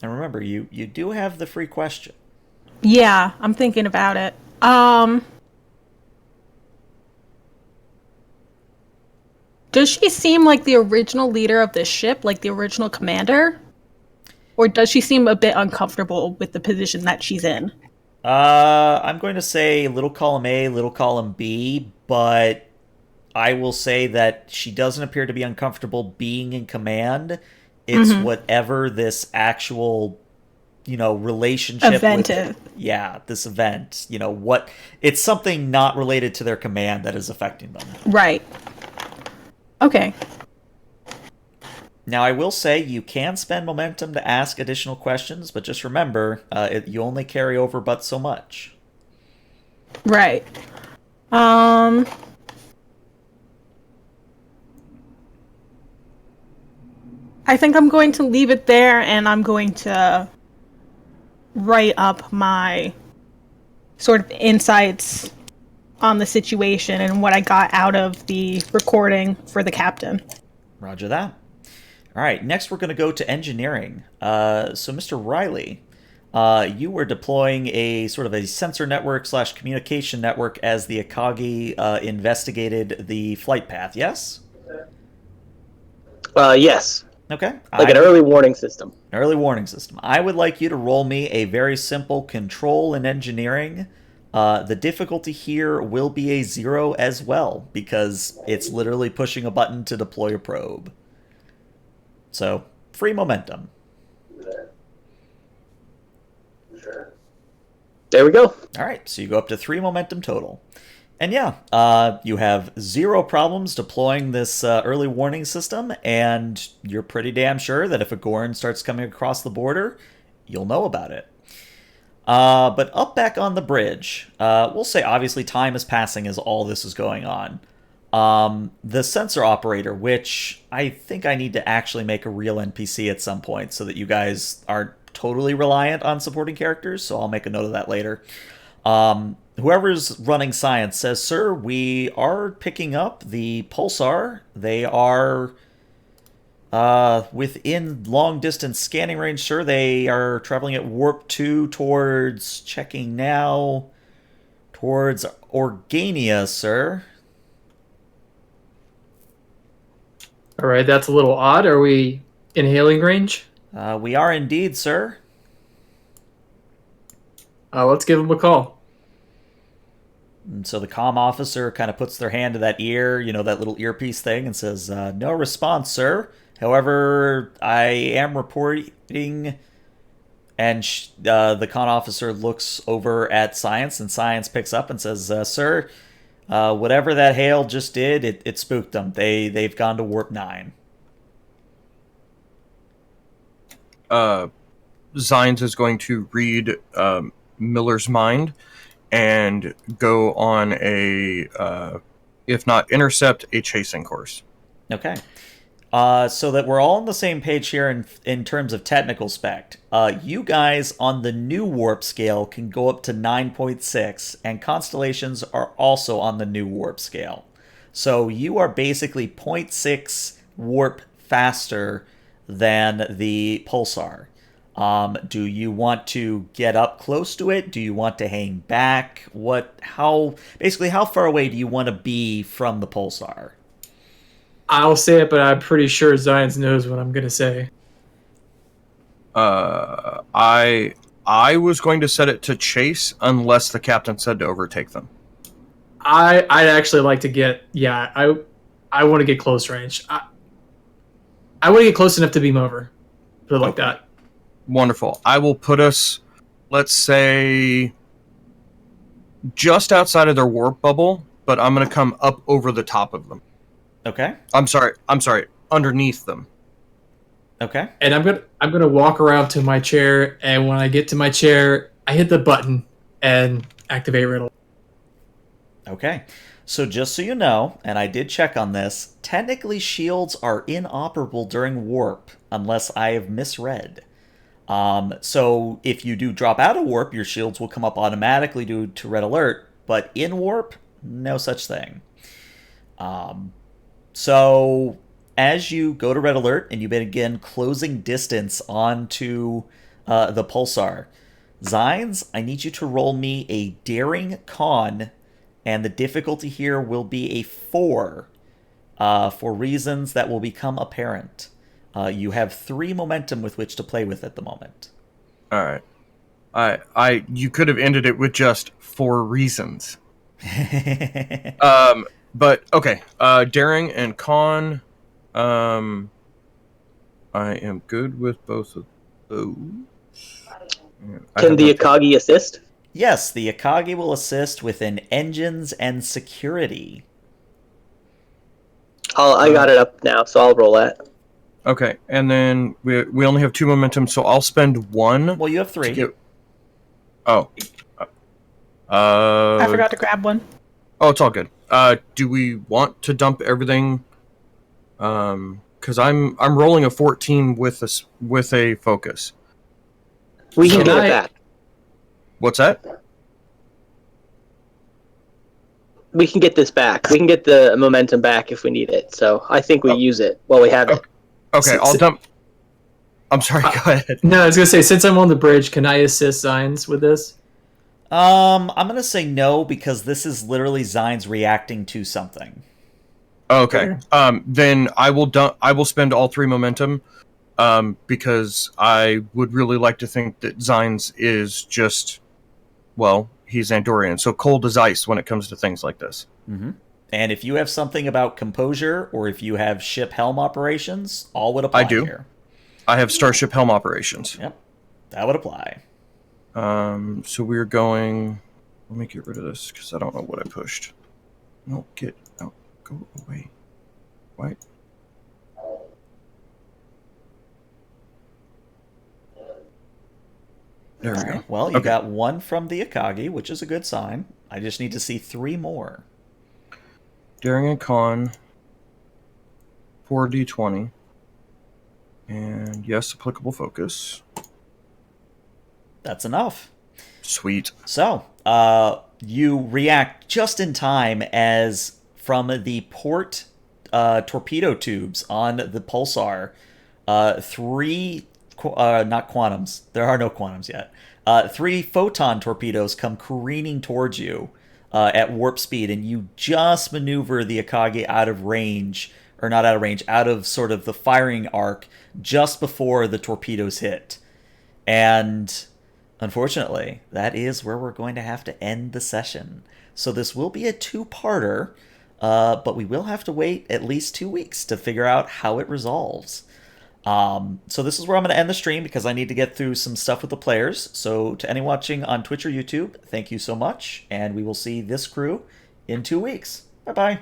And remember, you do have the free question. Yeah, I'm thinking about it. Does she seem like the original leader of this ship, like the original commander? Or does she seem a bit uncomfortable with the position that she's in? I'm going to say little column A, little column B, but I will say that she doesn't appear to be uncomfortable being in command. It's whatever this actual, relationship Event with, is. yeah, this event, it's something not related to their command that is affecting them. Right. Okay. Now, I will say you can spend momentum to ask additional questions, but just remember, you only carry over but so much. Right. I think I'm going to leave it there, and I'm going to write up my sort of insights on the situation and what I got out of the recording for the captain. Roger that. All right, next we're going to go to engineering. So, Mr. Riley, you were deploying a sort of a sensor network / communication network as the Akagi investigated the flight path, yes? Yes. Okay. Like an early warning system. Early warning system. I would like you to roll me a very simple control in engineering. The difficulty here will be a 0 as well, because it's literally pushing a button to deploy a probe. So, free momentum. There we go. All right, so you go up to 3 momentum total. And yeah, you have 0 problems deploying this early warning system, and you're pretty damn sure that if a Gorn starts coming across the border, you'll know about it. But up back on the bridge, we'll say obviously time is passing as all this is going on. The sensor operator, which I think I need to actually make a real NPC at some point so that you guys aren't totally reliant on supporting characters, so I'll make a note of that later. Whoever's running science says, sir, we are picking up the Pulsar. They are within long-distance scanning range, sir. They are traveling at warp 2 towards, checking now, towards Organia, sir. All right, that's a little odd. Are we in hailing range? We are indeed, sir. Let's give him a call. And so the comm officer kind of puts their hand to that ear, that little earpiece thing, and says, no response, sir. However, I am reporting, and the comm officer looks over at Science, and Science picks up and says, sir, whatever that hail just did, it spooked them. They've gone to warp 9. Zines is going to read Miller's mind and go on a, if not intercept, a chasing course. Okay. So that we're all on the same page here in terms of technical spec. You guys on the new warp scale can go up to 9.6, and constellations are also on the new warp scale. So you are basically 0.6 warp faster than the Pulsar. Do you want to get up close to it? Do you want to hang back? Basically, how far away do you want to be from the pulsar? I'll say it, but I'm pretty sure Zions knows what I'm gonna say. I was going to set it to chase unless the captain said to overtake them. I'd actually like to get I want to get close range. I want to get close enough to beam over. Put it like that. Wonderful. I will put us, let's say, just outside of their warp bubble, but I'm going to come up over the top of them. Okay. I'm sorry, underneath them. Okay. And I'm gonna walk around to my chair, and when I get to my chair, I hit the button and activate riddle. Okay. So just so you know, and I did check on this, technically shields are inoperable during warp unless I have misread. So if you do drop out of warp, your shields will come up automatically due to red alert, but in warp, no such thing. So as you go to red alert and you begin closing distance onto the pulsar, Zines, I need you to roll me a daring con, and the difficulty here will be a 4 for reasons that will become apparent. You have 3 momentum with which to play with at the moment. All right. You could have ended it with just 4 reasons. But okay. Daring and con. I am good with both of those. Can the Akagi assist? Yes, the Akagi will assist within engines and security. I got it up now, so I'll roll that. Okay, and then we only have 2 momentum, so I'll spend 1. Well, you have 3. Oh. I forgot to grab one. Oh, it's all good. Do we want to dump everything? Because I'm rolling a 14 with a focus. We can get it back. What's that? We can get this back. We can get the momentum back if we need it. So I think we use it while we have it. Okay, I'll dump. I'm sorry, go ahead. No, I was gonna say, since I'm on the bridge, can I assist Zines with this? I'm gonna say no because this is literally Zines reacting to something. Okay. Then I will spend all 3 momentum. Because I would really like to think that Zines is just, well, he's Andorian, so cold as ice when it comes to things like this. Mm-hmm. And if you have something about composure, or if you have ship helm operations, all would apply. I do. Here. I have Starship helm operations. Yep, that would apply. So we're going. Let me get rid of this because I don't know what I pushed. No, get out. Go away. Why? There we go. Well, you got 1 from the Akagi, which is a good sign. I just need to see 3 more. Daring and con. 4d20. And yes, applicable focus. That's enough. Sweet. So, you react just in time as from the port torpedo tubes on the Pulsar, 3... not quantums. There are no quantums yet. 3 photon torpedoes come careening towards you at warp speed, and you just maneuver the Akagi out of range, or not out of range, out of sort of the firing arc just before the torpedoes hit. And unfortunately, that is where we're going to have to end the session. So this will be a 2-parter, but we will have to wait at least 2 weeks to figure out how it resolves. So this is where I'm going to end the stream because I need to get through some stuff with the players. So to anyone watching on Twitch or YouTube, thank you so much, and we will see this crew in 2 weeks. Bye-bye.